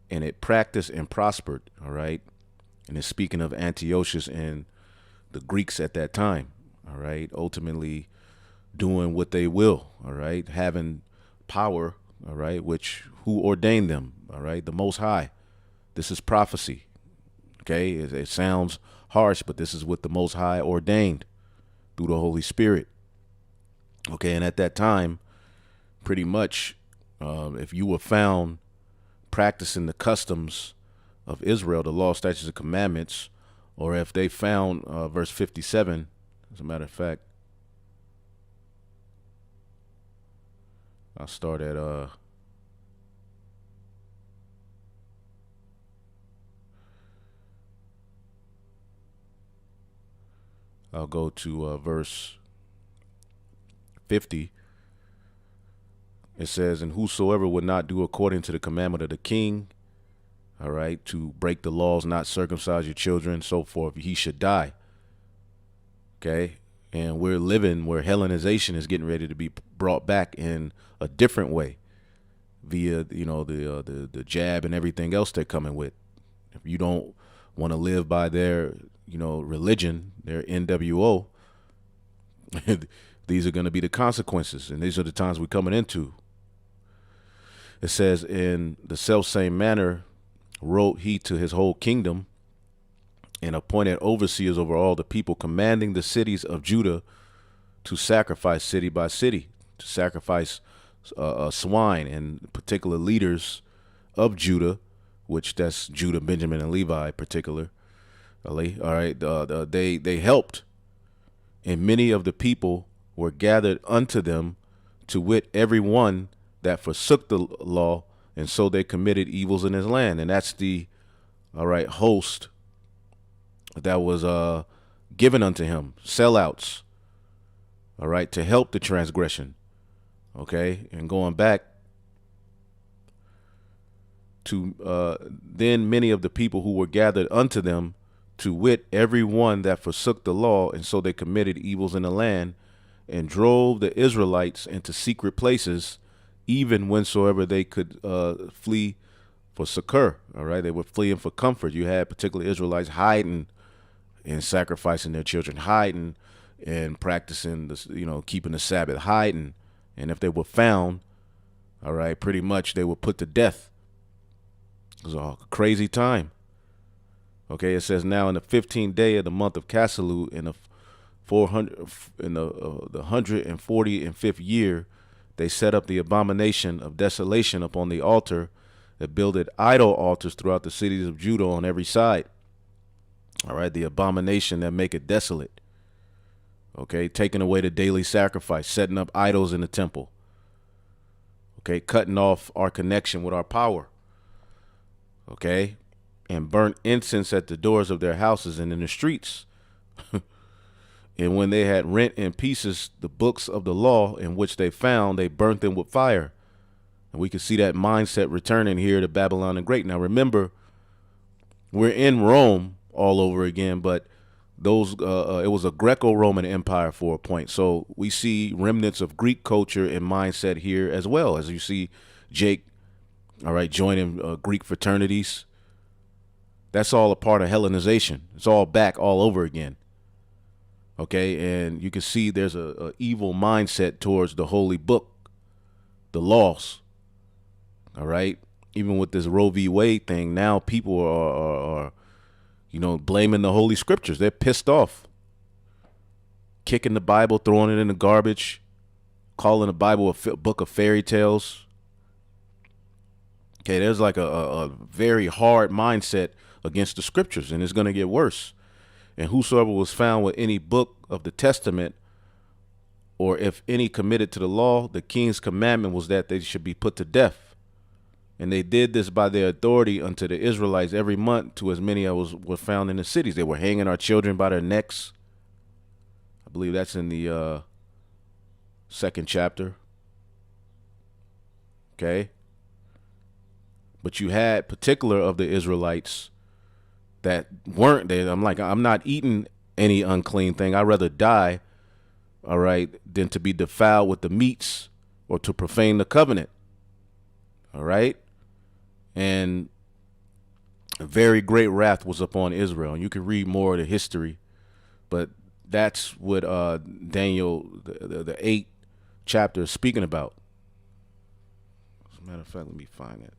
and it practiced and prospered. All right. And it's speaking of Antiochus and the Greeks at that time. All right. Ultimately doing what they will. All right. Having power. All right. Which who ordained them? All right. The Most High. This is prophecy. Okay. It sounds harsh, but this is what the Most High ordained through the Holy Spirit. Okay. And at that time, pretty much, if you were found practicing the customs of Israel, the law, statutes, and commandments, or if they found verse 57, as a matter of fact, I'll start at I'll go to verse 50. It says, and whosoever would not do according to the commandment of the king, all right, to break the laws, not circumcise your children, so forth, he should die. Okay. And we're living where Hellenization is getting ready to be brought back in a different way via, the jab and everything else they're coming with. If you don't want to live by their, religion, their NWO, these are going to be the consequences. And these are the times we're coming into. It says, in the selfsame manner wrote he to his whole kingdom, and appointed overseers over all the people, commanding the cities of Judah to sacrifice city by city, to sacrifice swine, and particular leaders of Judah, which that's Judah, Benjamin, and Levi particularly. All right, they helped, and many of the people were gathered unto them, to wit, every one that forsook the law, and so they committed evils in his land. And that's the, all right, host that was given unto him, sellouts, all right, to help the transgression. Okay, and going back to then many of the people who were gathered unto them, to wit, every one that forsook the law, and so they committed evils in the land, and drove the Israelites into secret places, even whensoever they could flee for succor. All right, they were fleeing for comfort. You had particular Israelites hiding and sacrificing their children, hiding and practicing this, keeping the Sabbath, hiding. And if they were found, all right, pretty much they were put to death. It was a crazy time. Okay, it says, now in the 15th day of the month of Caselu, in the 145th year, they set up the abomination of desolation upon the altar, that builded idol altars throughout the cities of Judah on every side. All right, the abomination that make it desolate. Okay, taking away the daily sacrifice, setting up idols in the temple. Okay, cutting off our connection with our power. Okay, and burnt incense at the doors of their houses and in the streets. And when they had rent in pieces the books of the law in which they found, they burnt them with fire. And we can see that mindset returning here to Babylon the Great. Now, remember, we're in Rome all over again, but those it was a Greco-Roman empire for a point. So we see remnants of Greek culture and mindset here as well, as you see Jake, all right, joining Greek fraternities. That's all a part of Hellenization. It's all back all over again. Okay, and you can see there's a evil mindset towards the holy book, the laws. All right, even with this Roe v. Wade thing, now people are blaming the holy scriptures. They're pissed off, kicking the Bible, throwing it in the garbage, calling the Bible a book of fairy tales. Okay, there's like a very hard mindset against the scriptures, and it's going to get worse. And whosoever was found with any book of the testament or if any committed to the law, the king's commandment was that they should be put to death. And they did this by their authority unto the Israelites every month, to as many as were found in the cities. They were hanging our children by their necks. I believe that's in the second chapter. Okay. But you had particular of the Israelites that weren't there. I'm like, I'm not eating any unclean thing. I'd rather die, all right, than to be defiled with the meats or to profane the covenant. All right. And a very great wrath was upon Israel. And you can read more of the history, but that's what Daniel, the 8th chapter, is speaking about. As a matter of fact, let me find it.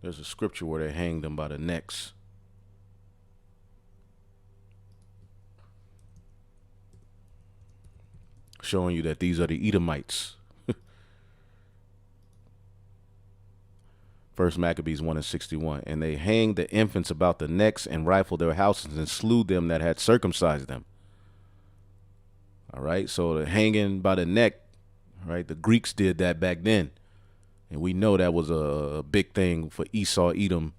There's a scripture where they hanged them by the necks. Showing you that these are the Edomites. First Maccabees 1:61. And they hanged the infants about the necks and rifled their houses and slew them that had circumcised them. All right. So the hanging by the neck, right? The Greeks did that back then. And we know that was a big thing for Esau, Edom,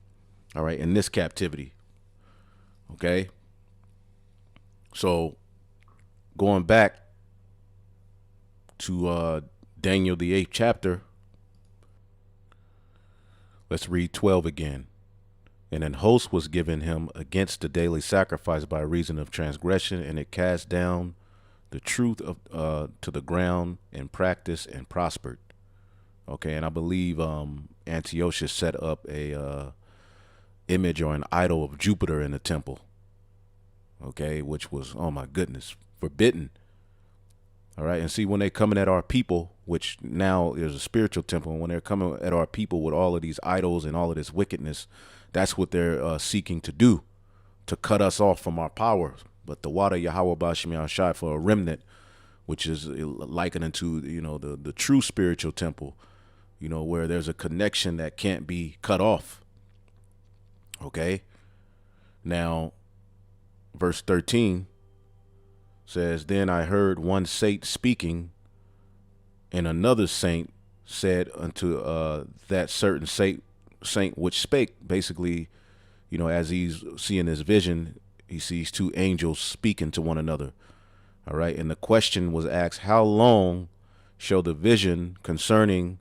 all right, in this captivity. Okay. So going back to Daniel, the 8th chapter, let's read 12 again. And an host was given him against the daily sacrifice by reason of transgression, and it cast down the truth of to the ground and practiced and prospered. Okay, and I believe Antiochus set up a image or an idol of Jupiter in the temple. Okay, which was, oh my goodness, forbidden. All right, and see, when they're coming at our people, which now is a spiritual temple, and when they're coming at our people with all of these idols and all of this wickedness, that's what they're seeking to do, to cut us off from our power. But the water Yahweh Bashim Yahshai for a remnant, which is likened unto, you know, the true spiritual temple, you know, where there's a connection that can't be cut off. Okay. Now, verse 13 says, then I heard one saint speaking, and another saint said unto that certain saint which spake. Basically, you know, as he's seeing his vision, he sees two angels speaking to one another. All right. And the question was asked, how long shall the vision concerning,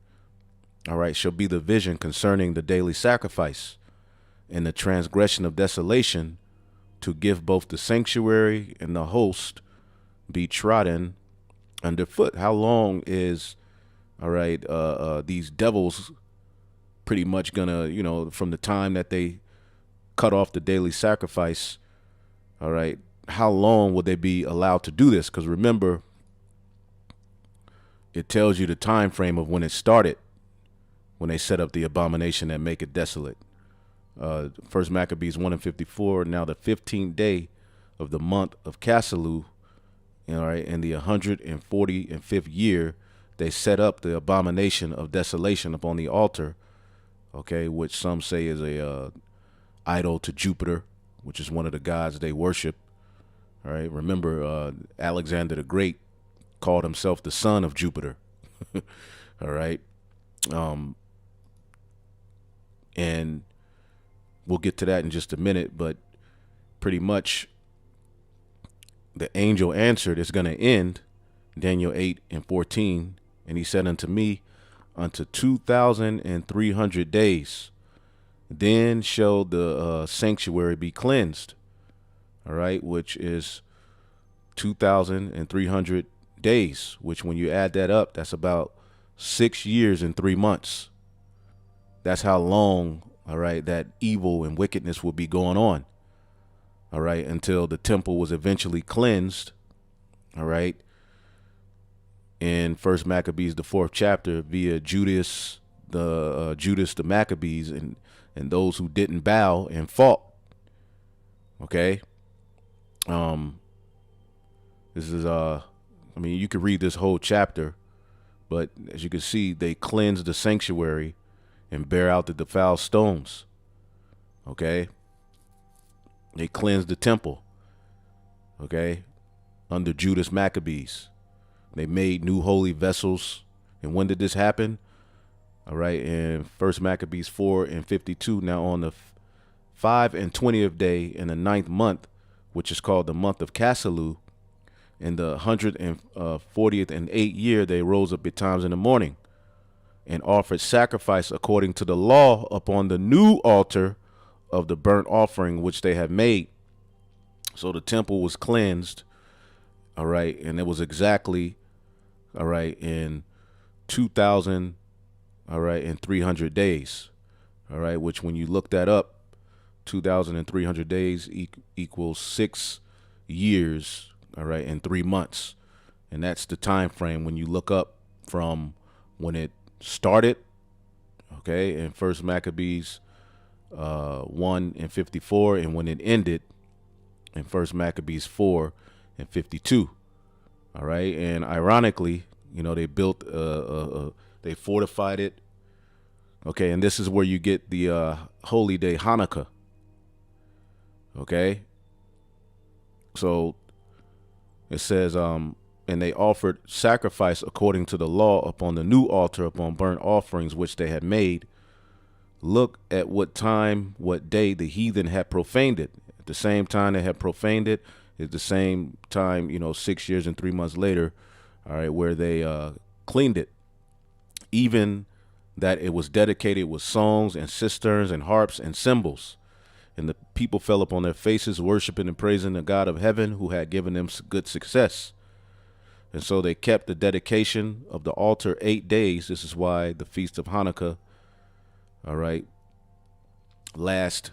all right, shall be the vision concerning the daily sacrifice and the transgression of desolation, to give both the sanctuary and the host be trodden underfoot? How long is, all right, these devils pretty much gonna, you know, from the time that they cut off the daily sacrifice, all right, how long would they be allowed to do this? Because remember, it tells you the time frame of when it started, when they set up the abomination that make it desolate. First Maccabees 1:54. Now the 15th day of the month of Caselu, all right, in the 145th year, they set up the abomination of desolation upon the altar, okay, which some say is a idol to Jupiter, which is one of the gods they worship. All right, remember Alexander the Great called himself the son of Jupiter. All right, and we'll get to that in just a minute, but pretty much the angel answered, it's going to end, Daniel 8:14, and he said unto me, unto 2,300 days, then shall the sanctuary be cleansed. All right, which is 2,300 days, which when you add that up, that's about 6 years and 3 months. That's how long, all right, that evil and wickedness will be going on. All right, until the temple was eventually cleansed. All right, in First Maccabees, the 4th chapter, via Judas the Maccabees, and those who didn't bow and fought. Okay, this is I mean, you could read this whole chapter, but as you can see, they cleansed the sanctuary and bear out the defiled stones. Okay, they cleansed the temple. Okay, under Judas Maccabees. They made new holy vessels. And when did this happen? All right, in First Maccabees 4:52. Now on the 5/20th day in the 9th month, which is called the month of Casselu, in the 140th year, they rose up betimes in the morning and offered sacrifice according to the law upon the new altar of the burnt offering which they had made. So the temple was cleansed, all right, and it was exactly, all right, in 2,000, all right, in 300 days, all right, which when you look that up, 2,300 days equals 6 years, all right, and 3 months. And that's the time frame when you look up from when it started, okay, in First Maccabees 1:54, and when it ended in First Maccabees 4:52. All right, and ironically, they built, they fortified it. Okay, and this is where you get the holy day Hanukkah. Okay, so it says, and they offered sacrifice according to the law upon the new altar upon burnt offerings which they had made. Look at what time, what day the heathen had profaned it. At the same time they had profaned it is the same time, 6 years and 3 months later, all right, where they cleaned it. Even that it was dedicated with songs and cisterns and harps and cymbals. And the people fell upon their faces, worshiping and praising the God of heaven who had given them good success. And so they kept the dedication of the altar 8 days. This is why the Feast of Hanukkah, all right, last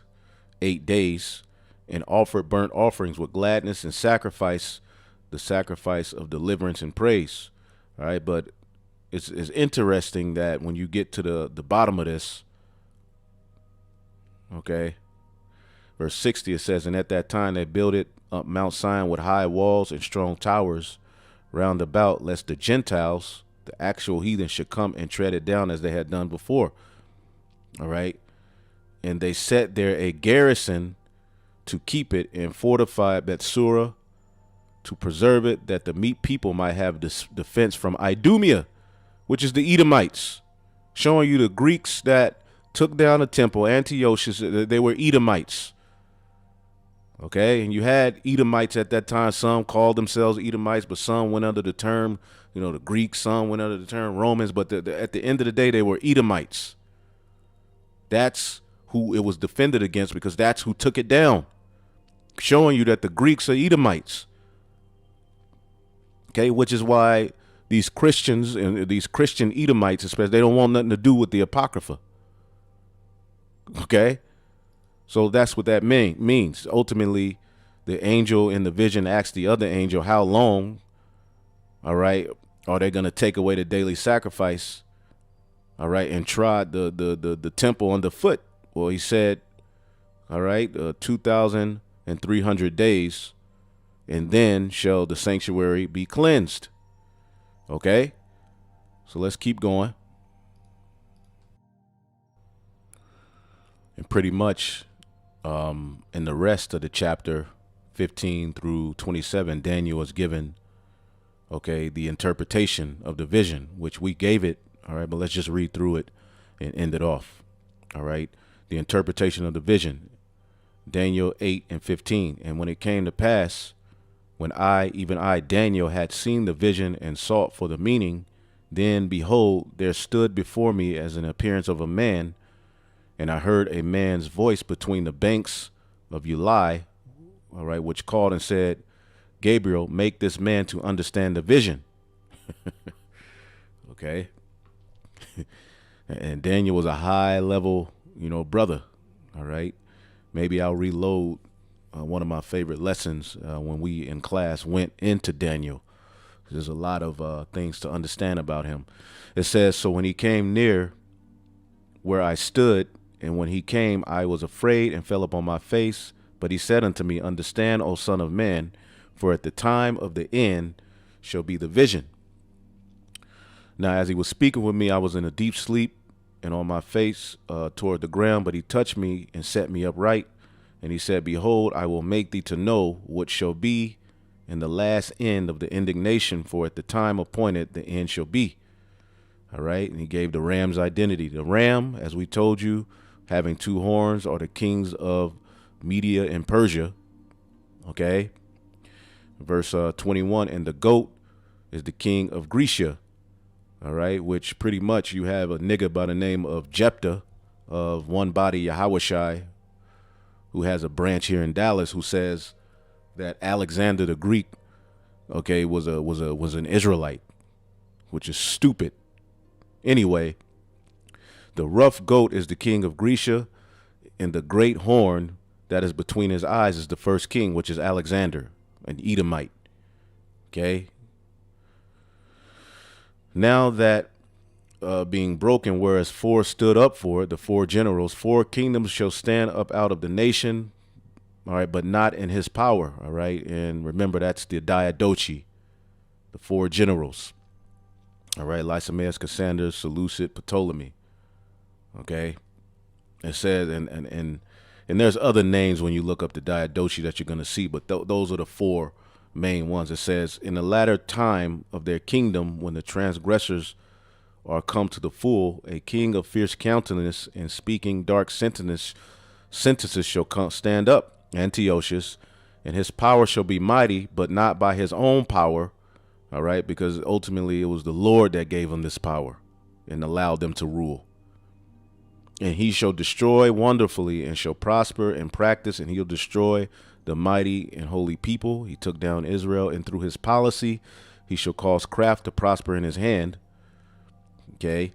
8 days, and offered burnt offerings with gladness and sacrifice, the sacrifice of deliverance and praise. All right, but it's interesting that when you get to the bottom of this, okay, verse 60, it says, and at that time they built it up Mount Zion with high walls and strong towers round about, lest the Gentiles, the actual heathen, should come and tread it down as they had done before. All right. And they set there a garrison to keep it, and fortified Bethsura to preserve it, that the meek people might have defense from Idumea, which is the Edomites, showing you the Greeks that took down the temple. Antiochus, they were Edomites. Okay, and you had Edomites at that time. Some called themselves Edomites, but some went under the term, the Greeks. Some went under the term Romans. But at the end of the day, they were Edomites. That's who it was defended against, because that's who took it down, showing you that the Greeks are Edomites. Okay, which is why these Christians and these Christian Edomites, especially, they don't want nothing to do with the Apocrypha. Okay. So that's what that means. Ultimately, the angel in the vision asked the other angel, how long, all right, are they going to take away the daily sacrifice, all right, and trod the temple underfoot? Well, he said, all right, 2,300 days, and then shall the sanctuary be cleansed. Okay, so let's keep going. And pretty much, in the rest of the chapter 15 through 27, Daniel is given, okay, the interpretation of the vision, which we gave it. All right, but let's just read through it and end it off. All right, the interpretation of the vision, Daniel 8:15. And when it came to pass, when even I, Daniel, had seen the vision and sought for the meaning, then behold, there stood before me as an appearance of a man, and I heard a man's voice between the banks of Ulai, all right, which called and said, Gabriel, make this man to understand the vision. Okay. And Daniel was a high level, brother. All right. Maybe I'll reload one of my favorite lessons when we in class went into Daniel. There's a lot of things to understand about him. It says, so when he came near where I stood, and when he came, I was afraid and fell upon my face. But he said unto me, understand, O son of man, for at the time of the end shall be the vision. Now, as he was speaking with me, I was in a deep sleep and on my face toward the ground. But he touched me and set me upright. And he said, behold, I will make thee to know what shall be and the last end of the indignation, for at the time appointed the end shall be. All right. And he gave the ram's identity. The ram, as we told you, having two horns, are the kings of Media and Persia. Okay. Verse 21, and the goat is the king of Grecia. All right. Which pretty much you have a nigga by the name of Jephthah of One Body Yahushai, who has a branch here in Dallas, who says that Alexander the Greek, okay, was an Israelite, which is stupid. Anyway, the rough goat is the king of Grecia, and the great horn that is between his eyes is the first king, which is Alexander, an Edomite. Okay. Now that being broken, whereas four stood up for it, the four generals, four kingdoms shall stand up out of the nation, all right, but not in his power, all right? And remember, that's the Diadochi, the four generals, all right? Lysimaeus, Cassander, Seleucid, Ptolemy, okay? It says, and there's other names when you look up the Diadochi that you're going to see, but those are the four main ones. It says, in the latter time of their kingdom, when the transgressors are come to the full, a king of fierce countenance and speaking dark sentences shall stand up, Antiochus, and his power shall be mighty, but not by his own power, all right, because ultimately it was the Lord that gave him this power and allowed them to rule. And he shall destroy wonderfully and shall prosper and practice, and he'll destroy the mighty and holy people. He took down Israel, and through his policy he shall cause craft to prosper in his hand, okay,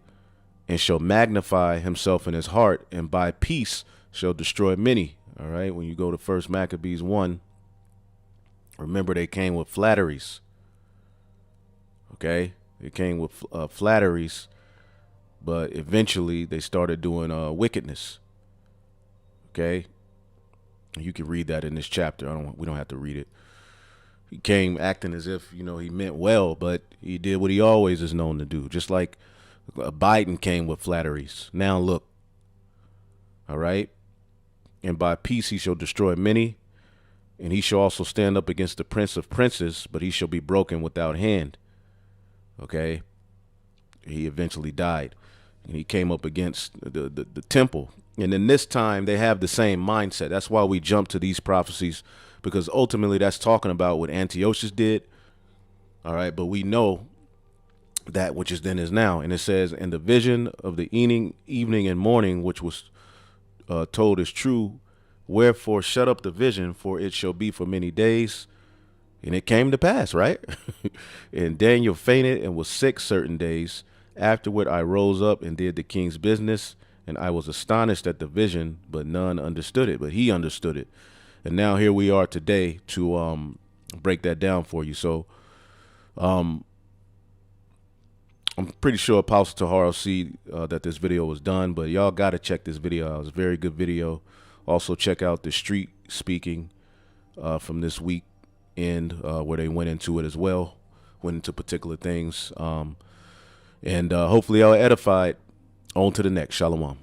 and shall magnify himself in his heart, and by peace shall destroy many. All right, when you go to 1 Maccabees 1, remember they came with flatteries. Okay, they came with flatteries, but eventually they started doing wickedness. Okay, you can read that in this chapter. We don't have to read it. He came acting as if, you know, he meant well, but he did what he always is known to do. Just like Biden came with flatteries. Now look, all right, and by peace he shall destroy many, and he shall also stand up against the prince of princes, but he shall be broken without hand. Okay, he eventually died, and he came up against the temple. And in this time they have the same mindset. That's why we jump to these prophecies, because ultimately that's talking about what Antiochus did. All right, but we know that which is then is now. And it says, in the vision of the evening and morning, which was told is true, wherefore shut up the vision, for it shall be for many days. And it came to pass, right? And Daniel fainted and was sick certain days. Afterward I rose up and did the king's business, and I was astonished at the vision, but none understood it, but he understood it. And now here we are today to break that down for you. So I'm pretty sure Apostle Tahar will see that this video was done, but y'all got to check this video out. It's a very good video. Also check out the street speaking from this week end where they went into it as well, went into particular things. And hopefully y'all edified. On to the next. Shalom.